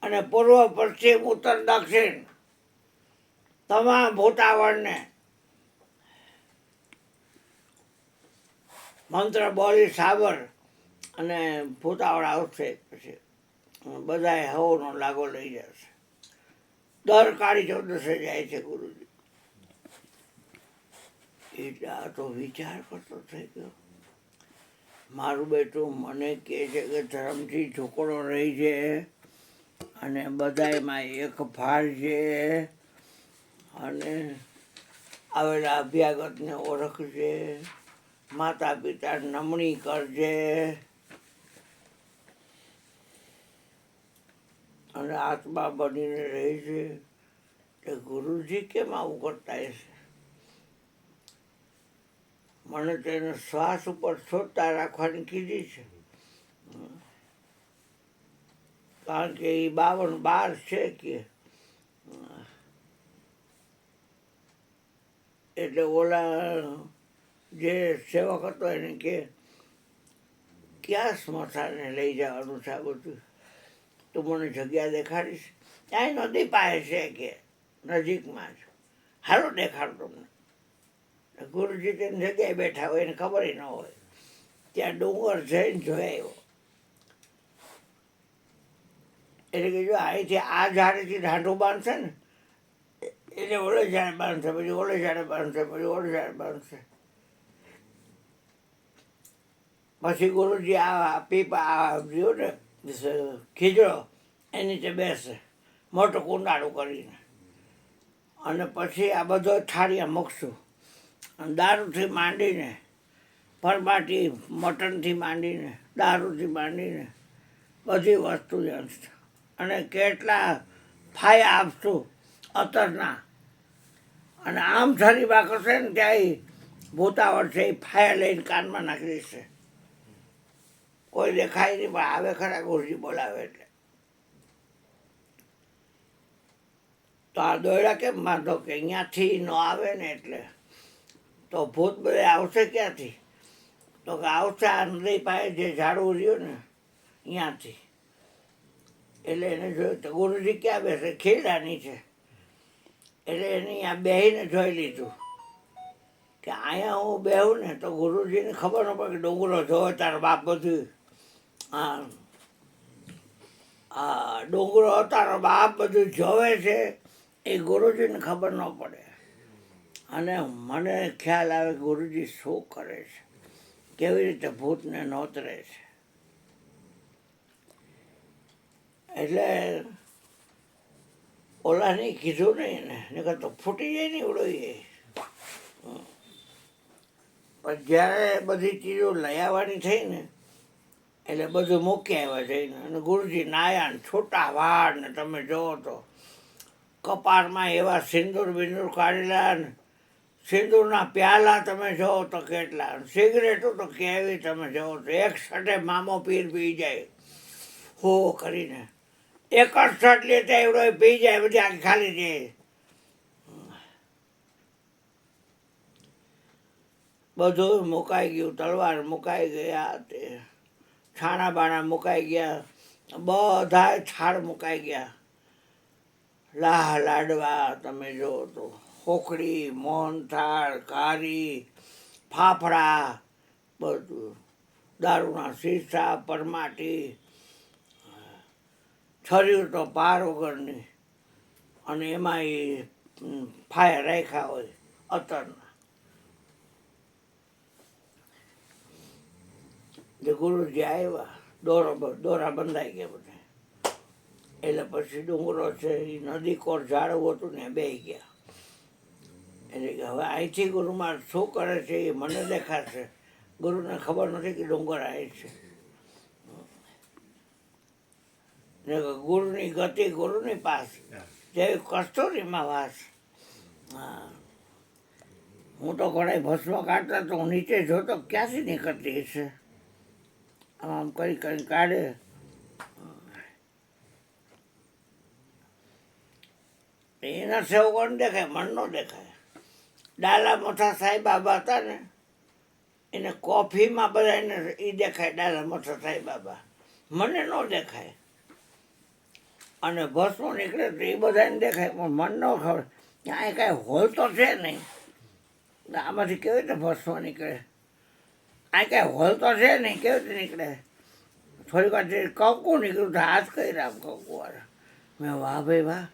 અને પૂર્વ પશ્ચિમ ઉત્તર દક્ષિણ તમામ ભૂતાવરણને મંત્ર બોલી સાબર અને ભૂતાવળ આવશે પછી બધાએ હવનો લાગો લઈ જશે. દર કાળી ચૌદસે જાય છે ગુરુજી. એટલે આ તો વિચાર કરતો થઈ ગયો. મારું બેટું મને કહે છે કે ધર્મથી છોકરો રહી છે અને બધાયમાં એક ભાર છે અને આવેલા અભ્યાગતને ઓળખજે, માતા પિતા નમણી કરજે અને આત્મા બનીને રહે છે. તે ગુરુજી કેમ આવું કરતા હશે? મને તેને શ્વાસ ઉપર શોધતા રાખવાની કીધી છે, કારણ કે એ 52 છે કે એટલે ઓલા જે સેવક હતો એને કે ક્યાં સ્મશાને લઈ જવાનું છે આ બધું, તું મને જગ્યા દેખાડીશ? ત્યાં નદી પાસે છે કે નજીકમાં જ, હાલો દેખાડું તમને. ગુરુજી તેની જગ્યાએ બેઠા હોય એને ખબર ન હોય. ત્યાં ડુંગર જઈને જોઈ આવ્યો. એટલે કે જો અહીંથી આ ઝાડેથી ઢાંઢું બાંધશે ને એટલે ઓલે ઝાડે બાંધશે, પછી ઓલે ઝાડે બાંધશે, પછી ઓલે ઝાડે બાંધશે. પછી ગુરુજી આ પીપા આ જો ને ખીજડો એની નીચે બેસે મોટું કુંડાળું કરીને, અને પછી આ બધો થાળીયા મૂકશું. દારૂથી માંડીને પરમાટી મટનથી માંડીને દારૂથી માંડીને બધી વસ્તુ જણશે. અને કેટલા ફાયા આપશું અત્તરના, અને આમ શરીરમાં કરશે ને ત્યાં ભૂતાવળ છે એ ફાયા લઈને કાનમાં નાખી દેશે. કોઈ દેખાય નહીં પણ આવે ખરા ગુરુજી બોલાવે એટલે. તો આ દોયડા કેમ બાંધો કે અહીંયાથી ન આવે ને એટલે. તો ભૂત બધે આવશે ક્યાંથી? તો કે આવશે આ નદી પાસે જે ઝાડવું રહ્યું ને અહીંયાથી. એટલે એને જોયું તો ગુરુજી ક્યાં બેસે? ખીરડાની છે. એટલે એને અહીંયા બેહીને જોઈ લીધું કે અહીંયા હું બેહું ને તો ગુરુજીને ખબર ન પડે કે ડુંગરો જોવે તારો બાપ બધું. હા હા, ડુંગરો તારો બાપ બધું જોવે છે એ ગુરુજીને ખબર ન પડે. અને મને ખ્યાલ આવે ગુરુજી શું કરે છે, કેવી રીતે ભૂતને નોતરે છે. એટલે ઓલાને કીધું નહીં ને, નકર તો ફૂટી જાય ને ઉડોઈએ. પણ જ્યારે બધી ચીજો લઈ આવવાની થઈ ને એટલે બધું મૂકી આવ્યા જઈને. અને ગુરુજી નાયા ને છોટા વાળ ને તમે જોવો તો કપાળમાં એવા સિંદૂર બિંદૂર કાઢેલા ને સિંદૂરના પ્યાલા તમે જોવો તો કેટલા, સિગરેટો તો કેવી તમે જોવો તો એક શટે મામો પીર પી જાય હો કરીને. એક જ શટ લેતા એવડો પી જાય, બધી આખી ખાલી જાય. બધું મુકાઈ ગયું, તલવાર મુકાઈ ગયા, તે છાણા બાણા મુકાઈ ગયા, બધા છાડ મુકાઈ ગયા. લાહ લાડવા તમે જો તો ખોખડી, મોહનથાળ, કારી, ફાફડા, બધું દારૂના શીશા, પરમાટી, છર્યું તો પાર વગરની, અને એમાં એ ફાયા રાખ્યા હોય અત્તરના. જે ગુરુજી આવ્યા દોરા બંધાઈ ગયા બધા. એટલે પછી ડુંગરો છે એ નદી કોર ઝાડવું હતું ને બેસી ગયા. એટલે કે હવે અહીંથી ગુરુમાં શું કરે છે એ મને દેખાશે, ગુરુને ખબર નથી કે ડુંગર અહીં છે. ને ગુરુની ગતિ ગુરુની પાસ જેવી કસ્તુરીમાં વાસ. હા, હું તો ઘણા ભસ્મ કાઢતા તો હું નીચે જોતો ક્યાંથી નીકળતી છે, આમ કરી કરીને કાઢે. એના સેવકોને દેખાય, મન ન દેખાય. ડાલા મોટા સાંઈ બાબા હતા ને એને કોફીમાં બધા એને એ દેખાય ડાલા મથો થાય બાબા, મને ન દેખાય. અને ભસ્મ નીકળે તો એ બધાને દેખાય પણ મન ન ખબર ત્યાં કાંઈ હોલ તો છે નહીં. આમાંથી કેવી રીતે ભસ્મ નીકળે? આ કાંઈ હોલ તો છે નહીં, કેવી રીતે નીકળે? થોડીક વાર કંકુ નીકળ્યું તો હાથ કર્યા કંકુવાળા. મેં વાહ ભાઈ વાહ,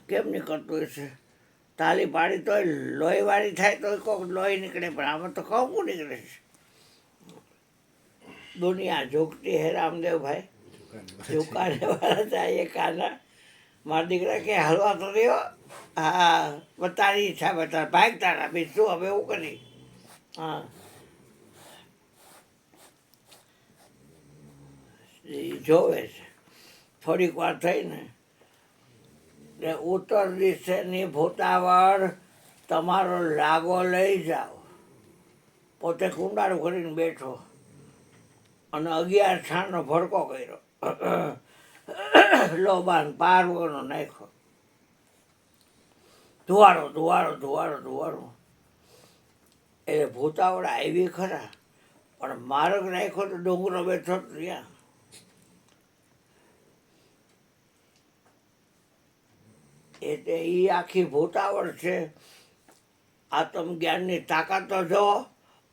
કેમ નીકળતું હશે? તાલી પાડી તોય લોહીવાળી થાય તો કોઈક લોહી નીકળે, પણ આમાં તો કંકુ નીકળે છે. દુનિયા ઝૂકતી હે રામદેવભાઈ, ઝુકાને વાળા ચાહીએ કાના. મારા દીકરા કે હલવા તો રહ્યો. હા, તારી ઈચ્છા બતા, ભાગ તારા, બીજું શું હવે એવું કરી. હા, જોવે છે. થોડીક વાર થઈને ઉત્તર દિશાની ભૂતાવળ તમારો લાગો લઈ જાઓ. પોતે કુંડાળું કરીને બેઠો અને 11 છાણનો ભડકો કર્યો, લોબાન પારવાનો નાખ્યો, ધુવાડો ધુવાડો ધુવાડો ધુવાડો. એટલે ભૂતાવળ આવી ખરા, પણ માર્ગ નાખ્યો તો ડુંગરો બેઠો ત્યાં. એટલે એ આખી ભૂતાવળ છે. આત્મજ્ઞાનની તાકાત તો જો.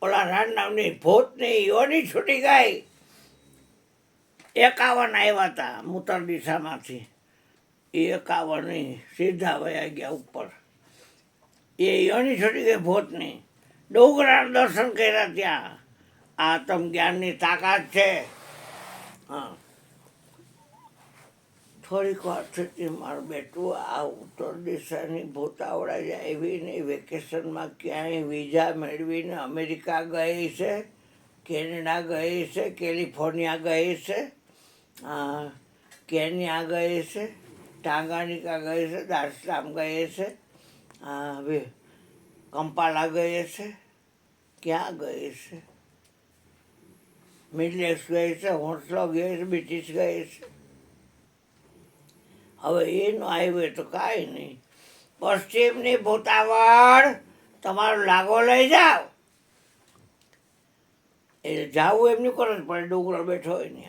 ઓલા રાણ નામની ભૂતની યોની છૂટી ગઈ. 51 આવ્યા હતા ઉત્તર દિશામાંથી, એ 51 સીધા વયા ગયા ઉપર. એ યોની છૂટી ગઈ ભૂતની. ડુંગરા દર્શન કર્યા ત્યાં. આત્મજ્ઞાનની તાકાત છે. હા, થોડીક વાર થતી મારું બેટું આ ઉત્તર દિશાની ભૂતાવળા જ આવી નહીં. વેકેશનમાં ક્યાંય વિઝા મેળવીને અમેરિકા ગઈ છે, કેનેડા ગઈ છે, કેલિફોર્નિયા ગઈ છે, કેન્યા ગઈ છે, ટાંગાનિકા ગઈ છે, દાર્સલામ ગઈ છે, કંપાલા ગઈ છે, ક્યાં ગઈ છે, મિડલેક્સ ગઈ છે, હોન્સલો ગઈ છે, બ્રિટિશ ગઈ છે. હવે એનો આવ્યો તો કાંઈ નહીં. પશ્ચિમની ભૂતાવળ તમારો લાગો લઈ જાઓ. એટલે જાવું એમની કરો જ પડે, ડુંગરો બેઠો હોય ને.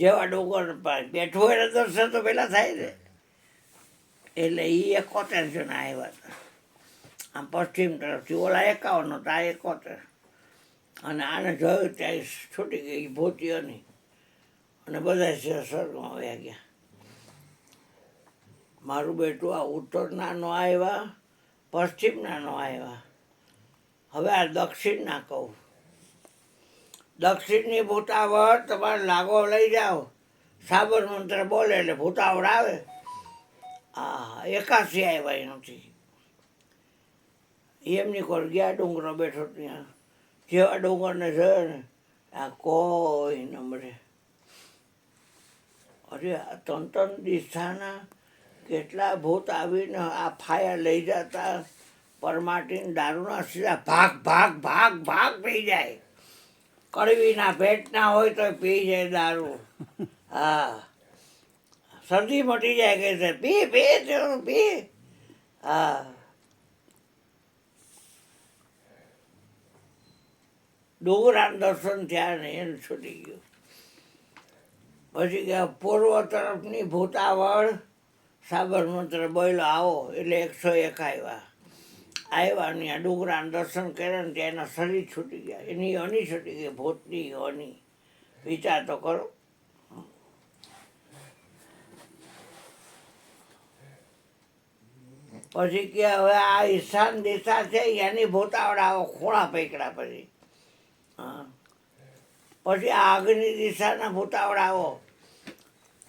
જેવા ડુંગર બેઠો હોય ને દર્શન તો પહેલાં થાય ને. એટલે એ 71 જણા આવ્યા હતા આમ પશ્ચિમ તરફથી. ઓલા 51 હતા, આ 71. અને આને જોયું ત્યાં છૂટી ગઈ ભૂતિઓની અને બધા સ્વર્ગમાં વયા ગયા. મારું બેટું આ ઉત્તરના નો આવ્યા, પશ્ચિમના નો આવ્યા. હવે આ દક્ષિણના કહું. દક્ષિણની ભૂતાવળ તમારે લાગો લઈ જાઓ. સાબર મંત્ર બોલે એટલે ભૂતાવળ આવે. 81 આવ્યા એનાથી. એમની કોલ ગયા ડુંગરો બેઠો ત્યાં. જેવા ડુંગરને જોયો ને આ કોઈ ન મળે. અરે આ 3 દિશાના કેટલા ભૂત આવીને આ ફાયા લઈ જતા. પરમાટીને દારૂના સીધા ભાગ ભાગ ભાગ ભાગ પી જાય. કડવીના પેટના હોય તો પી જાય દારૂ. હા, શરદી મટી જાય કે છે પી પી પી. હા, ડુંગરાના દર્શન થયા ને એને છૂટી ગયું. પછી કે પૂર્વ તરફની ભૂતાવળ સાબરમંત્ર બોલ્યો આવો એટલે 101 આવ્યા ને આ ડુંગરાના દર્શન કર્યા ને ત્યાં એના શરીર છૂટી ગયા. એની યોની છૂટી ગઈ, ભૂતની યોની. વિચાર તો કરો. પછી કે હવે આ ઈશાન દિશા છે એની ભૂતાવળ આવો ખૂણા પૈકડા. પછી હા, પછી આ અગ્નિ દિશાના ભૂતાવળ આવો,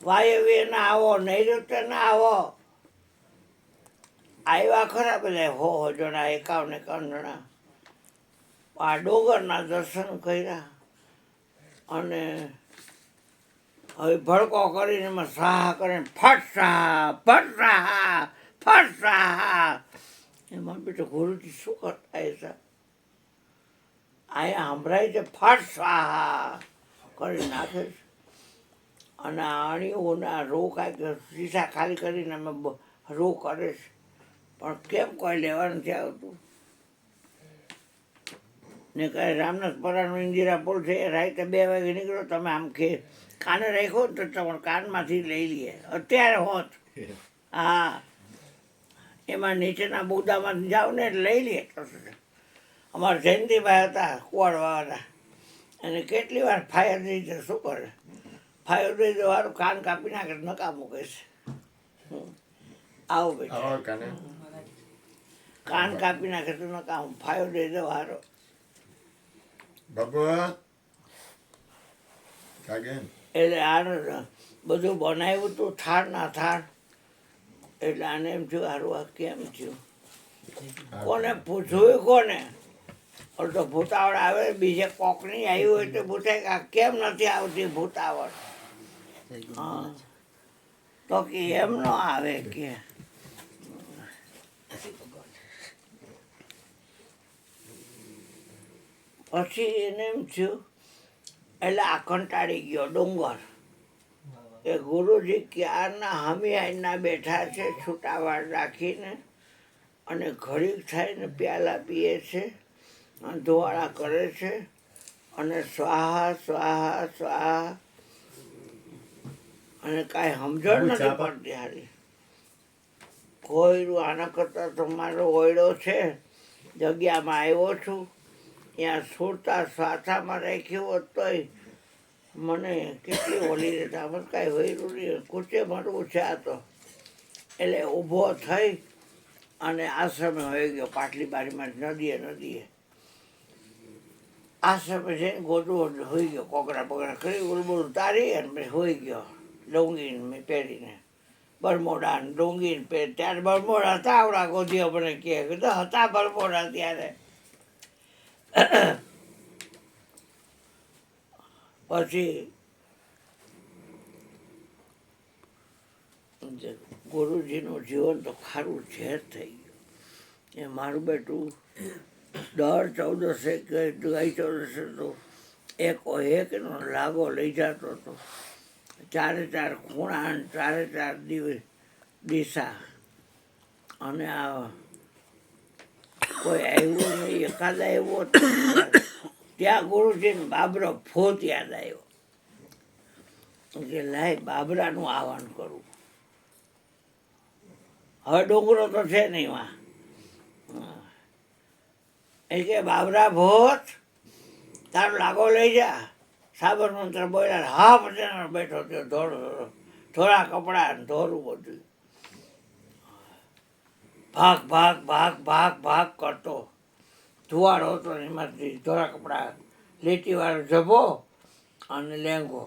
વાયવ્યના આવો, નૈઋત્યના આવો. આવ્યા ખરા બધા હો જણા, 51 જણા. આ ડુંગરના દર્શન કર્યા અને હવે ભડકો કરીને એમાં સાહ કરીને ફટ સાહ ફટ સાહ ફટ સાહ. એમાં બેટો ગુરુજી શું કરતા હતા? અહીંયા સંભળાય છે ફટ સાહ કરી નાખે છે. અને અણીઓના રૂ કાંઈક શીશા ખાલી કરીને અમે રૂ કરે છે, પણ કેમ કોઈ લેવા નથી આવતું. ને કહે રામનાથપરાનો ઇન્દિરા પુલ છે, રાતે 2 વાગે નીકળો, તમે આમ કાને રાખ્યો ને તો તમારે કાનમાંથી લઈ લઈએ અત્યારે હોત. હા, એમાં નીચેના બુદામાં જાઓ ને એટલે લઈ લઈએ. અમારા જયંતિભાઈ હતા કુવાડવાળા, અને કેટલી વાર ફાયર દઈ દે, શું કરે ફાયર દઈ દે વાળું કાન કાપી નાખે, નકા મૂકે છે. આવો બેટા, કાન કાપી નાખે તો નકા ફાયર દઈ દે વાળો. બાબુ કાગેન એટલે આને બધું બનાવ્યું હતું થાળ ના થાળ. એટલે આને એમ થયું હારું આ કેમ થયું, કોને પૂછવું કોને. તો ભૂતાવળ આવે, બીજે કોકની આવી હોય તો પૂછાય કે આ કેમ નથી આવતી ભૂતાવળ. હા, તો કે એમ ન આવે કે. પછી એને એમ થયું, એટલે આ કંટાળી ગયો ડુંગર. એ ગુરુજી ક્યારના હમી આઈના બેઠા છે છૂટાવાડ રાખીને, અને ઘડીક થઈને પ્યાલા પીએ છે, ધોવાળા કરે છે, અને સ્વાહા સ્વાહા સ્વાહા, અને કાંઈ સમજણ નથી પડતી. હારી કોયરું આના કરતાં તો મારો ઓયડો છે, જગ્યામાં આવ્યો છું, ત્યાં સુરતા સાથામાં રાખ્યું હોત તોય મને કેટલી ઓલી રહેતા. મને કાંઈ હોયરું નહીં, કૂચે મરવું છે આ તો. એટલે ઊભો થઈ અને આશ્રમે હોઈ ગયો, પાટલી બારીમાં નદીએ. આશ્રમે જઈને ગોદડું હોઈ ગયો, કોકરા પગડા કરી ઉલબુલ ઉતારી અને પછી હોઈ ગયો ડુંગીને પહેરીને. બરમોડા ડુંગીને પહેર, ત્યારે બરમોડા હતા આવડા ગોદીઓ મને કહે હતા બરમોડા ત્યારે. પછી ગુરુજીનું જીવન તો ખારું ઝેર થઈ ગયું. એ મારું બેટું દર 14 કે ગઈ 14 તો એકનો લાગો લઈ જતો હતો. 4 ખૂણા, 4 દિશા. અને આ કોઈ આવ્યું નહીં, એકાદ આવ્યો ત્યાં ગુરુજીને બાબરો ફોત યાદ આવ્યો કે લાય બાબરાનું આહવાન કરું. હવે ડુંગરો તો છે નહીં વા. એ કે બાબરા ભોત તારો લાગો લઈ જા. સાબરમંત્ર બોલ્યા, હા પછી બેઠો થયો, થોડા કપડા ધોરું બધું. ભાગ ભાગ ભાગ ભાગ ભાગ કરતો. ધુવાડો હતો ને એમાંથી ધોળા કપડા, લીટીવાળો જભો અને લેંગો.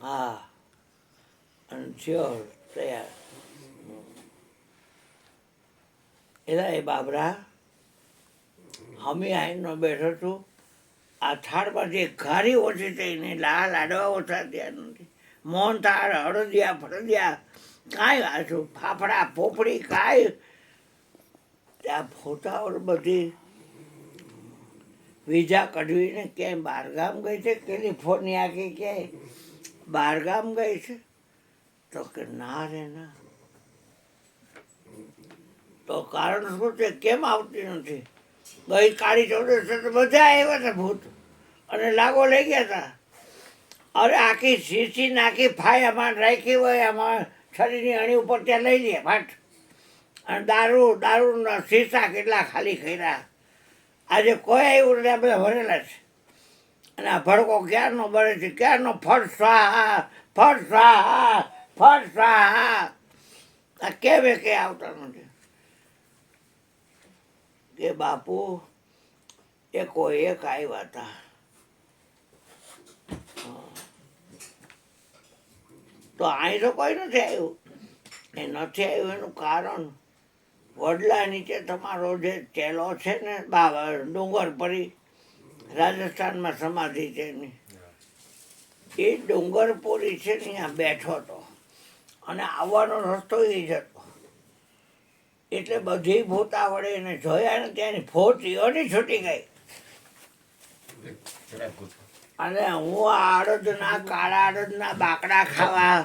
હા, અને થયો તૈયાર. એલા એ બાબરા હમી આવીને બેઠો છું, આ થાળમાંથી ઘારી ઓછી થઈને લાડવા ઓછા થયા નથી, મોહન થાળ અડદિયા ફરદિયા કાંઈ આછું ફાફડા પોપડી કાંઈ. ત્યાં ફોટાઓ બધી વિઝા કઢવીને ક્યાંય બહારગામ ગઈ છે, કેલિફોર્નિયા કે ક્યાંય બહારગામ ગઈ છે. તો કે ના રે ના. તો કારણ શું છે, કેમ આવતી નથી? ગઈ કાળી 14 તો બધા આવ્યા હતા ભૂત અને લાગો લઈ ગયા હતા. અરે આખી શીશી નાખી ફાય અમારે રાખી હોય, આમાં શરીરની અણી ઉપર ત્યાં લઈ લે ફાટ. અને દારૂના શીશા કેટલા ખાલી કર્યા. આજે કોઈ આવ્યું નથી, બધા ભરેલા છે. અને આ ભડકો ક્યારનો બળે છે, ક્યારનો ફટ સ્વાહા ફટ સ્વાહા ફટ સ્વાહા. આ કેવે કે આવતા નથી કે બાપુ એક આવ્યા હતા. તો અહીં તો કોઈ નથી આવ્યું. એ નથી આવ્યું એનું કારણ, વડલા નીચે તમારો જે ચેલો છે ને ડુંગર પરી રાજસ્થાનમાં સમાધિ છે એની, એ ડુંગરપુરી છે ને અહીંયા બેઠો હતો અને આવવાનો રસ્તો એ જ હતો. એટલે બધી ભૂતા વડે એને જોયા ને ત્યાંની ફોટીઓની છૂટી ગઈ. અને હું આ અડદના કાળા અડદના બાકડા ખાવા,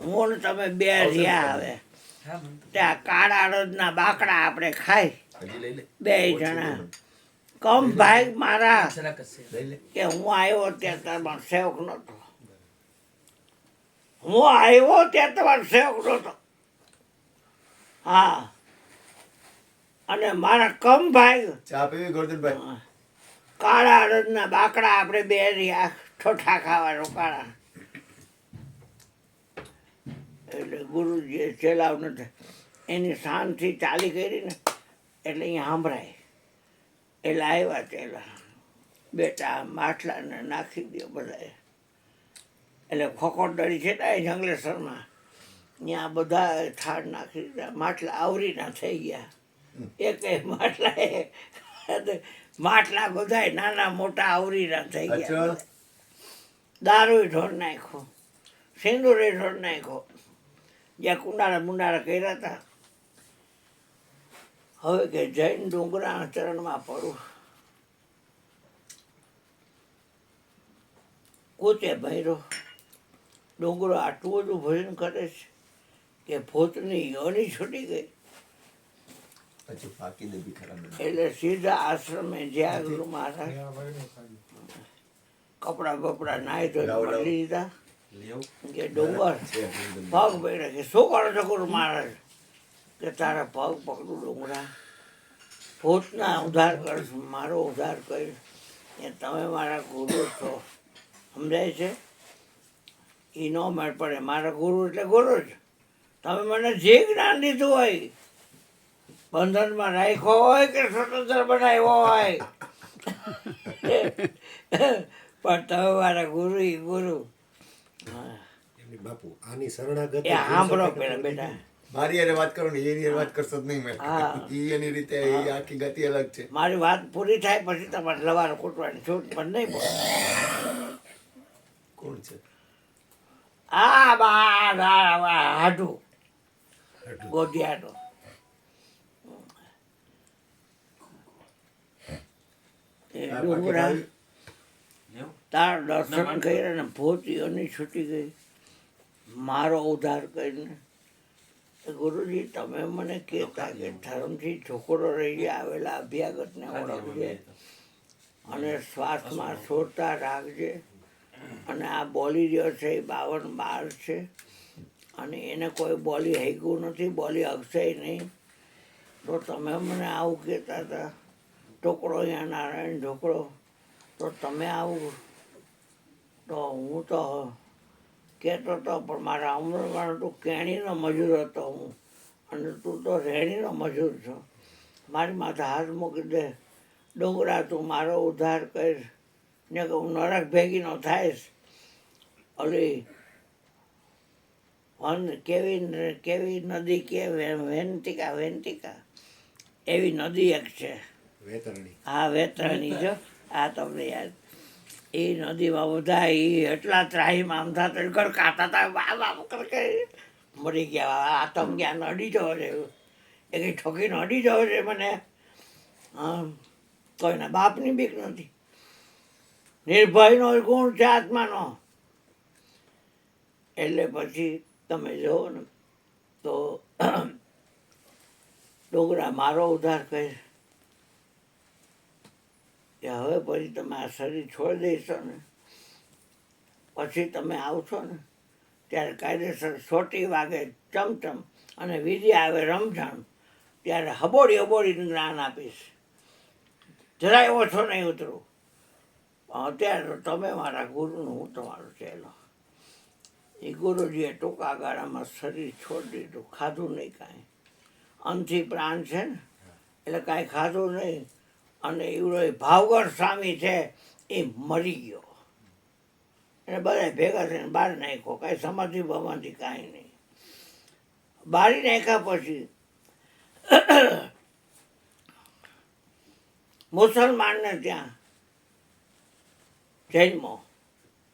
હું ને તમે બે રહ્યા. હવે ત્યાં કાળા અડદના બાકડા આપણે ખાઈ હજી લઈ લે. બે જણા કમ ભાઈ મારા લઈ લે. કે હું આવ્યો ત્યાં તમારો સેવક નહોતો. હું આવ્યો ત્યાં તમારો સેવક નહોતો. હા, અને મારા કમ ભાઈ ચા પીવી ગોરધનભાઈ? કાળા અડદના બાકડા આપણે બે રહ્યા ઠોઠા ખાવાનો કાળા. એટલે ગુરુજીએ ચેલાવ નથી એની શાનથી ચાલી કરી ને એટલે અહીંયા સાંભળાય. એટલે આવ્યા ચેલા, બેટા માટલાને નાખી દો બધાએ. એટલે ખોખોટદડી છે ને જંગલેશ્વરમાં ત્યાં બધા થાળ નાખી દીધા. માટલા આવરીના થઈ ગયા. એક માટલા બધાય નાના મોટા આવરીના થઈ ગયા. અચ્છા. દારૂ ઢોર નાખ્યો, સિંદૂરે ઢોર નાખ્યો, જ્યાં કુંડાળા મુંડાળા કર્યા હતા. હવે કે જૈન ડુંગરાના ચરણમાં પડું. કૂચે ભર્યો ડુંગરો આટલું બધું ભજન કરે છે કે ભૂતની યોની છૂટી ગઈ. પછી પાકી દે ભીખરા બને. એટલે સીધા આશ્રમે જ્યાં ગુરુ મહારાજ કપડા બપડા નાહી ધોઈને બદલી દીધા. કે ડુંગર પગ પડ્યા કે શું કરો છો ગુરુ મહારાજ? કે તારા પગ પકડું ડુંગરા, ભૂતના ઉદ્ધાર કરશ, મારો ઉદ્ધાર કરીશ. એ તમે મારા ગુરુ છો, સમજાય છે? એ ન મેળ પડે. મારા ગુરુ એટલે ગુરુ જ. તમે મને જે જ્ઞાન દીધું હોય, બંધનમાં રાખ્યો હોય કે સ્વતંત્ર બનાવ્યો હોય, પણ તમે મારા ગુરુ ઈ ગુરુ. એમની બાપુ આની શરણાગત એ સાંભળો પેલા બેટા. મારી હારે વાત કરો ને એની હારે વાત કરશો જ નહીં મેં. હા. ઈ એની રીતે એ આખી ગતિ અલગ છે. મારી વાત પૂરી થાય પછી તમારે લવાર કૂટવાની છૂટ પણ નહીં પડે. કોણ છે? આ હાડું ગોધિયાનો. એ આ ડુંગરા પાકી તાર દર્શન કર્યા ને ભૂત યોની છૂટી ગઈ, મારો ઉદ્ધાર કરીને. ગુરુજી તમે મને કહેતા કે ધર્મથી છોકરો રહી આવેલા અભ્યાગતને ઓળખજે અને શ્વાસમાં છોડતા રાખજે. અને આ બોલી રહ્યો છે એ 52 છે અને એને કોઈ બોલી હૈકું નથી, બોલી હકશે નહીં. તો તમે મને આવું કહેતા હતા, ટુકડો અહીંયા નારાયણ ઢોકળો, તો તમે આવું. તો હું તો કહેતો હતો પણ મારા અમરમાં તું કેણીનો મજૂર હતો હું, અને તું તો રેણીનો મજૂર છો. મારી માથે હાથ મૂકી દે ડુંગરા, તું મારો ઉદ્ધાર કરીશ ને કે હું નરક ભેગીનો થાઈશ. ઓલી કેવી નદી કે વેન્તિકા એવી નદી એક છે. વેતરણી. હા, વેતરણી જો. આ તમને યાદ. એ નદીમાં બધા એ એટલા ત્રાહીમાં આમ થતા ગરકાતા હતા, મરી ગયા. આતમ જ્ઞાન અડી જવો છે, એ કંઈ ઠોકીને અડી જવો છે મને. કોઈના બાપની બીક નથી. નિર્ભયનો ગુણ છે આત્માનો. એટલે પછી તમે જુઓ ને તો ડુંગરા મારો ઉદ્ધાર કહે કે હવે પછી તમે આ શરીર છોડી દઈશો ને પછી તમે આવશો ને ત્યારે કાયદેસર સોટી વાગે ચમચમ અને વિધિ આવે રમઝાન, ત્યારે હબોડી હબોડીને જ્ઞાન આપીશ. જરાય ઓછો નહીં ઉતરું. અત્યારે તો તમે મારા ગુરુનું, હું તમારો ચેલો. એ ગુરુજીએ ટૂંકા ગાળામાં શરીર છોડી દીધું, ખાધું નહીં કાંઈ. અંતથી પ્રાણ છે ને એટલે કાંઈ ખાધું નહીં. અને એવડો ભાવગઢ સ્વામી છે એ મરી ગયો. એને બધા ભેગા થઈને બહાર નાખ્યો. કાંઈ સમાધિ બમાધિ કાંઈ નહીં. બારી નાખ્યા પછી મુસલમાનને ત્યાં જન્મો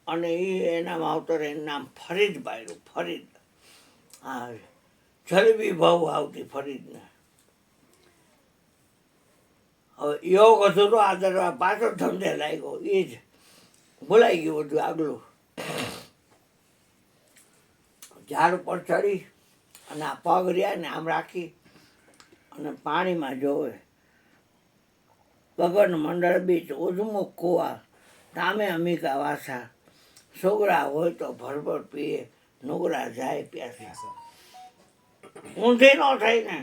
અને એ એના માવતર એનું નામ ફરીદ પાડ્યું. ફરીદ. હા, જલેબી ભાવ આવતી ફરીદને. હવે યોગ અધૂરો આદરવા પાછો ધંધે લાગ્યો. એ જ ભૂલાઈ ગયું બધું આગલું. ઝાડ ઉપર ચડી અને આ પગ રહ્યા ને આમ રાખી અને પાણીમાં જોવે ગગન મંડળ બીચ ઉજમુખ કુવા તામે અમિકા વાસા છોકરા હોય તો ભરભર પીએ નુગરા જાય પ્યાસા. ઊંધી ન થઈ ને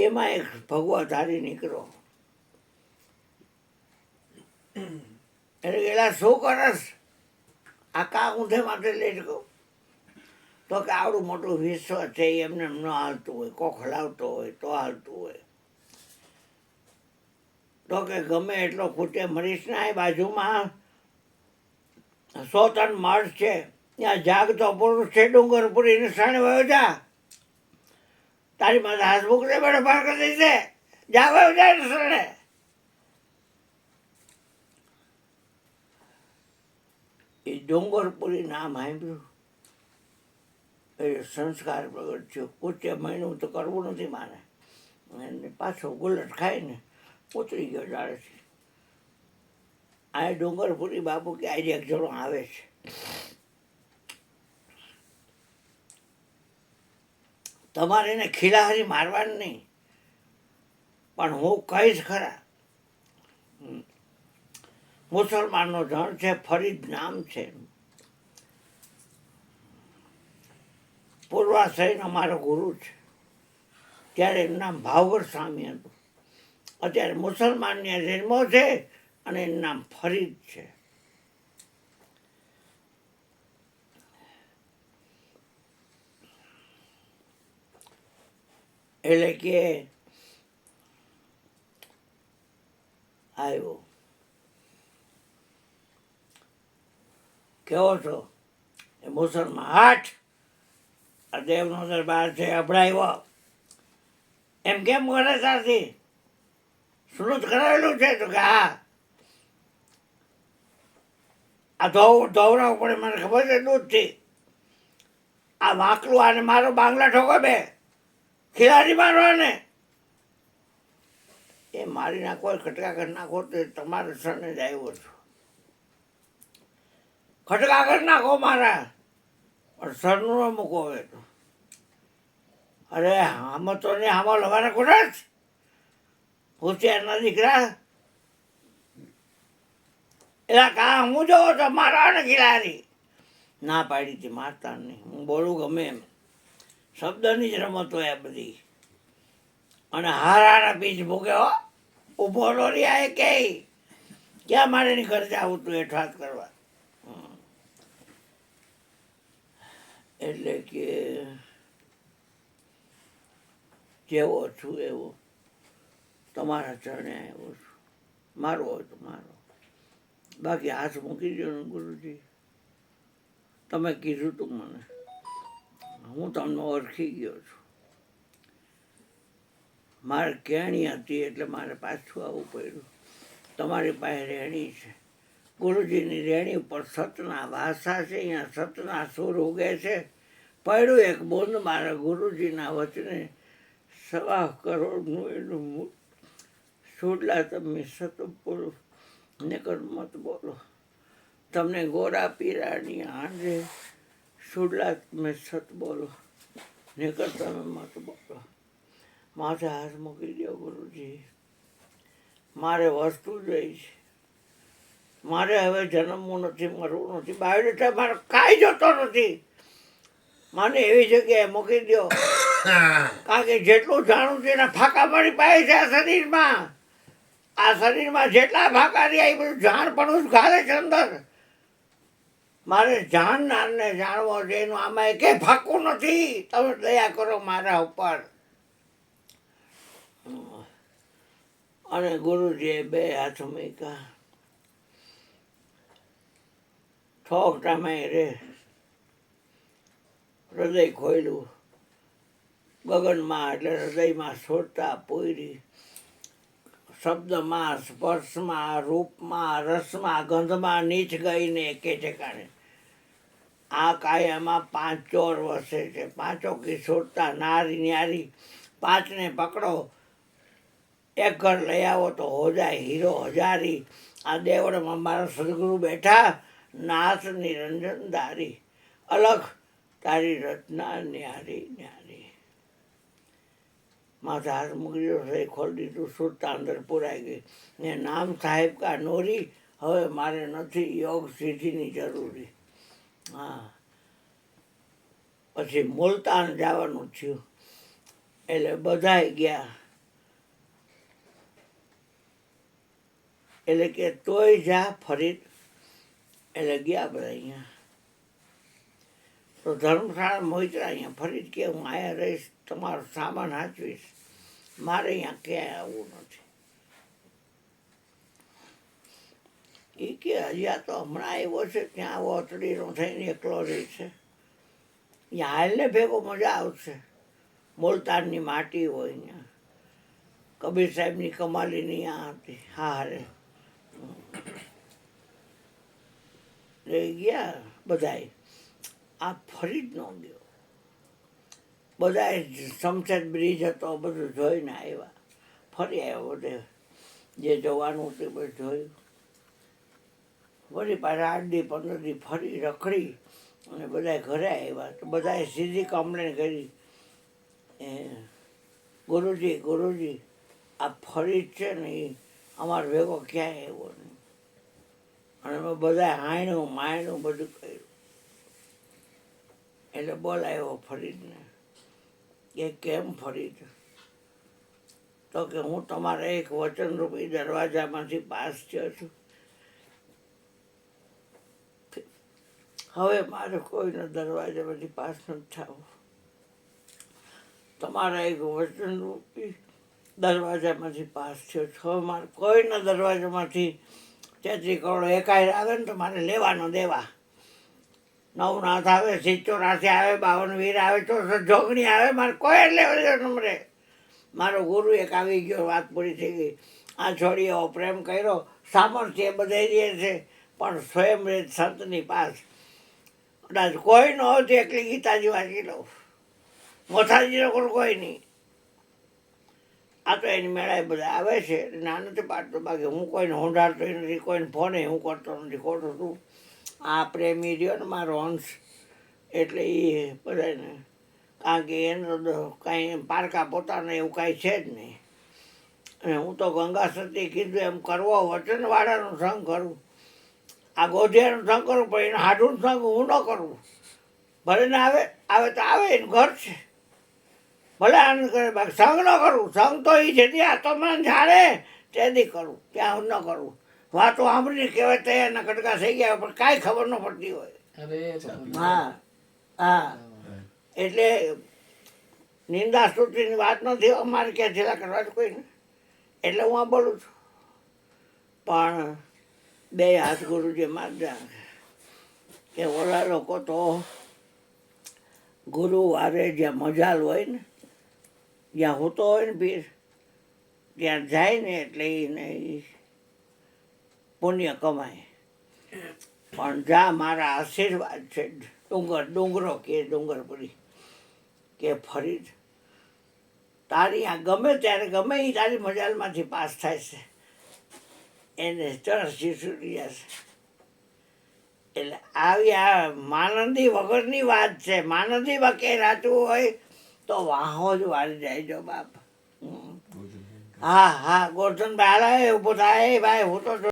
એમાં એક ભગવા ધારી નીકળો એટલે એલા શું કરસ આ કા ઊંધે માટે લઈ શકો તો કે આવડું મોટું વિશ્વ છે એમને ન હાલતું હોય કોક હલાવતો હોય તો હાલતું હોય તો કે ગમે એટલો ખૂટે મરીશ ના એ બાજુમાં 100 ટન મળ છે ત્યાં જાગતો પુરુષ છે ડુંગરપુરી નિશાણે વયો જા તારી માથે હાથ મૂકને બેડો પાર કરી દઈશે જા વયો જાય નિશાણે. એ ડુંગરપુરી નામ સાંભળ્યું એ સંસ્કાર પ્રગટ થયો પૂછે મહિનું તો કરવું નથી મારે અને પાછો ગુલટ ખાઈને ઉતરી ગયો ડાળેથી. આ ડુંગરપુરી બાપુ કે આજે એક જણો આવે છે તમારે એને ખીલાહારી મારવાની નહીં પણ હું કહીશ ખરા મુસલમાનનો જણ છે ફરીદ નામ છે પૂર્વાશ્રયનો મારો ગુરુ છે ત્યારે એનું નામ ભાવગર સ્વામી હતું અત્યારે મુસલમાનને જન્મો છે અને એનું નામ ફરીદ છે. એટલે કે આવ્યો કેવો છો એ મુસલમાન હાટ આ દેવનો દરબાર છે અભડાવ્યો એમ કેમ કરે ત્યારથી સુરત કરાવેલું છે તો કે હા આ ધોવરાવું પડે મને ખબર છે દૂધથી આ વાંકલું આને મારો બાંગલા ઠોકો બે ખિલાડી મારવાને એ મારી નાખો ખટકા કરી નાખો તો તમારા સરને જ આવ્યો છું ખટકા કરી નાખો મારા પણ સરનું ન મૂકો હવે તો અરે આમાં તો ને આમાં લવાના કોના જ હોશિયારના દીકરા એલા કા હું જોવો તો મારા ને ખિલાડી ના પાડી હતી મારતા નહીં હું બોલું ગમે એમ શબ્દની જ રમત હોય આ બધી અને હારાના બીજ ભોગ્યો ઊભો નો રહ્યા કે ક્યાં મારે ની ખર્ચે આવું તું હેઠ કરવા એટલે કે જેવો છું એવો તમારા ચરણે આવ્યો છું મારો હોય તો મારો બાકી હાથ મૂકી દો ને ગુરુજી તમે કીધું તું મને હું તમને ઓળખી ગયો છું મારે કેણી હતી એટલે મારે પાછું આવવું પડ્યું તમારી પાસે રેણી છે ગુરુજીની રેણી ઉપર સતના વાસા છે અહીંયા સતના સુર ઉગે છે પડ્યું એક બોંદ મારા ગુરુજીના વચને 1.25 કરોડનું એનું છોડલા તમે સત બોલો નકર મત બોલો તમને ગોરા પીરાની આંડે છોડલા તમે સત બોલો નકર તમે મત બોલો માથે હાથ મૂકી દો ગુરુજી મારે વસ્તુ જોઈ છે મારે હવે જન્મવું નથી મરવું નથી બાયોડેટા મારે કાંઈ જોતો નથી મને એવી જગ્યાએ મૂકી દો કારણ કે જેટલું જાણું છું એના ફાંકા મારી પાસે છે આ શરીરમાં જેટલા ફાંકા રહ્યા એ બધું જાણ પણ ઘાલે છે અંદર મારે જાણનારને જાણવો છે એનું આમાં એકે ફાંકું નથી તમે દયા કરો મારા ઉપર અને ગુરુજીએ 2 હાથ મૂક્યા ઠોકટામાં રે હૃદય ખોયલું ગગનમાં એટલે હૃદયમાં છોડતા પોયરી શબ્દમાં સ્પર્શમાં રૂપમાં રસમાં ગંધમાં નીચ ગઈને એકે ઠેકાણે આ કાયામાં 5 ચોર વસે છે 5 કી છોડતા નારી ન્યારી 5ને પકડો એક ઘર લઈ આવો તો હો જાય હીરો હજારી આ દેવળમાં મારા સદગુરુ બેઠા નાથ નિરંજન ધારી અલગ તારી રચના ન્યારી ન્યારી માથે હાથ મૂકી દીધો, સહી ખોલી દીધું, સુરતા અંદર પુરાઈ ગઈ ને નામ સાહેબ કા નોરી, હવે મારે નથી યોગ સિદ્ધિની જરૂરી. હા, પછી મુલતાન જવાનું થયું એટલે બધાય ગયા. એટલે કે તોય જા ફરીદ, એટલે ગયા બધા અહીંયા. તો ધર્મશાળા મોઈતરા અહીંયા ફરીદ કે હું અહીંયા રહીશ, તમારો સામાન સાચવીશ, મારે અહીંયા ક્યાંય આવવું નથી. એ કે હજી આ તો હમણાં આવ્યો છે, ત્યાં આવો અતડીનો થઈને એકલો રહી છે, અહીંયા હાલને ભેગો મજા આવશે. મુલતાનની માટી હોય અહીંયા, કબીર સાહેબની કમાલીની ત્યાં હતી. હા રે રહી ગયા બધાય. આ ફરી જ ન ગયો. બધાએ શમશેર બ્રિજ હતો બધું જોઈને આવ્યા, ફરી આવ્યો બધે જે જોવાનું તે બધું જોયું. વળી પાછા 8 દી 15 દી ફરી રખડી અને બધા ઘરે આવ્યા. તો બધાએ સીધી કમ્પ્લેન કરી, ગુરુજી ગુરુજી આ ફરી છે ને એ અમારો ભેગો ક્યાંય આવ્યો નહીં. અને અમે બધા હાણ્યું માયણું બધું કર્યું. એટલે બોલાવ્યો ફરીદને કે કેમ ફરીદ? તો કે હું તમારા એક વચનરૂપી દરવાજામાંથી પાસ થયો છું, હવે મારે કોઈના દરવાજામાંથી પાસ નથી થવું. તમારા એક વચનરૂપી દરવાજામાંથી પાસ થયો છું, હવે મારે કોઈના દરવાજામાંથી 33 કરોડ એકાઈ આવે ને તો મારે લેવાનો દેવા. નવનાથ આવે, 84 આવે, 52 વીર આવે, 64 જોગણી આવે, મારે કોઈ લેવા નંબરે. મારો ગુરુ એક આવી ગયો, વાત પૂરી થઈ ગઈ. આ છોડી એવો પ્રેમ કર્યો, સામર્થ્ય બધાઈ રહે છે, પણ સ્વયં સંતની પાસ કદાચ કોઈ ન હોય તો એકલી ગીતાજી વાંચી લઉં, મોથાજીનો કોઈ નહીં. આ તો એની મેળાએ બધા આવે છે, ના નથી પાડતો. બાકી હું કોઈને હોંડાડતો નથી, કોઈને ફોને હું કરતો નથી, ખોટું તું. આ પ્રેમી રહ્યો ને મારો અંશ, એટલે એ બધાને, કારણ કે એનો કાંઈ પારકા પોતાને એવું કાંઈ છે જ નહીં. અને હું તો ગંગા સતી કીધું એમ કરવો, વચનવાળાનો સંગ કરું. આ ગોધિયાનો સંગ કરું, પણ એનો હાડું સંગ હું ન કરું. ભલે ને આવે આવે તો આવે, એનું ઘર છે, ભલે આનંદ કરે, બાકી સંગ ન કરું. સંગ તો એ છે ત્યાં તો મને જાણે તેથી કરું, ત્યાં ન કરું. વાતો સાંભળીને કહેવાય તૈયારના કટકા થઈ ગયા, પણ કાંઈ ખબર ન પડતી હોય. હા હા, એટલે નિંદા સ્તુતિની વાત નથી અમારે ક્યાં છેલ્લા કરવા કોઈ ને, એટલે હું આ બોલું છું. પણ 2 હાથ ગુરુજી મારજા કે ઓલા લોકો તો ગુરુવારે જ્યાં મજાલ હોય ને, જ્યાં હોતો હોય ને પીર, ત્યાં જાય ને એટલે એને પુણ્ય કમાય. પણ જા મારા આશીર્વાદ છે, ડુંગરો કે ડુંગરપુરી કે ફરીદ, તારી આ ગમે ત્યારે ગમે એ તારી મજાલમાંથી પાસ થાય છે, એને ચરસી છૂટ્યા છે. એટલે આવી આ માનંદી વગરની વાત છે. માનંદી વકે રાચવું હોય તો વાહો જ વાળી જાય જો બાપ. હા હા, ગોરધનભાઈ હાલે ઊભો થાય, ભાઈ હું તો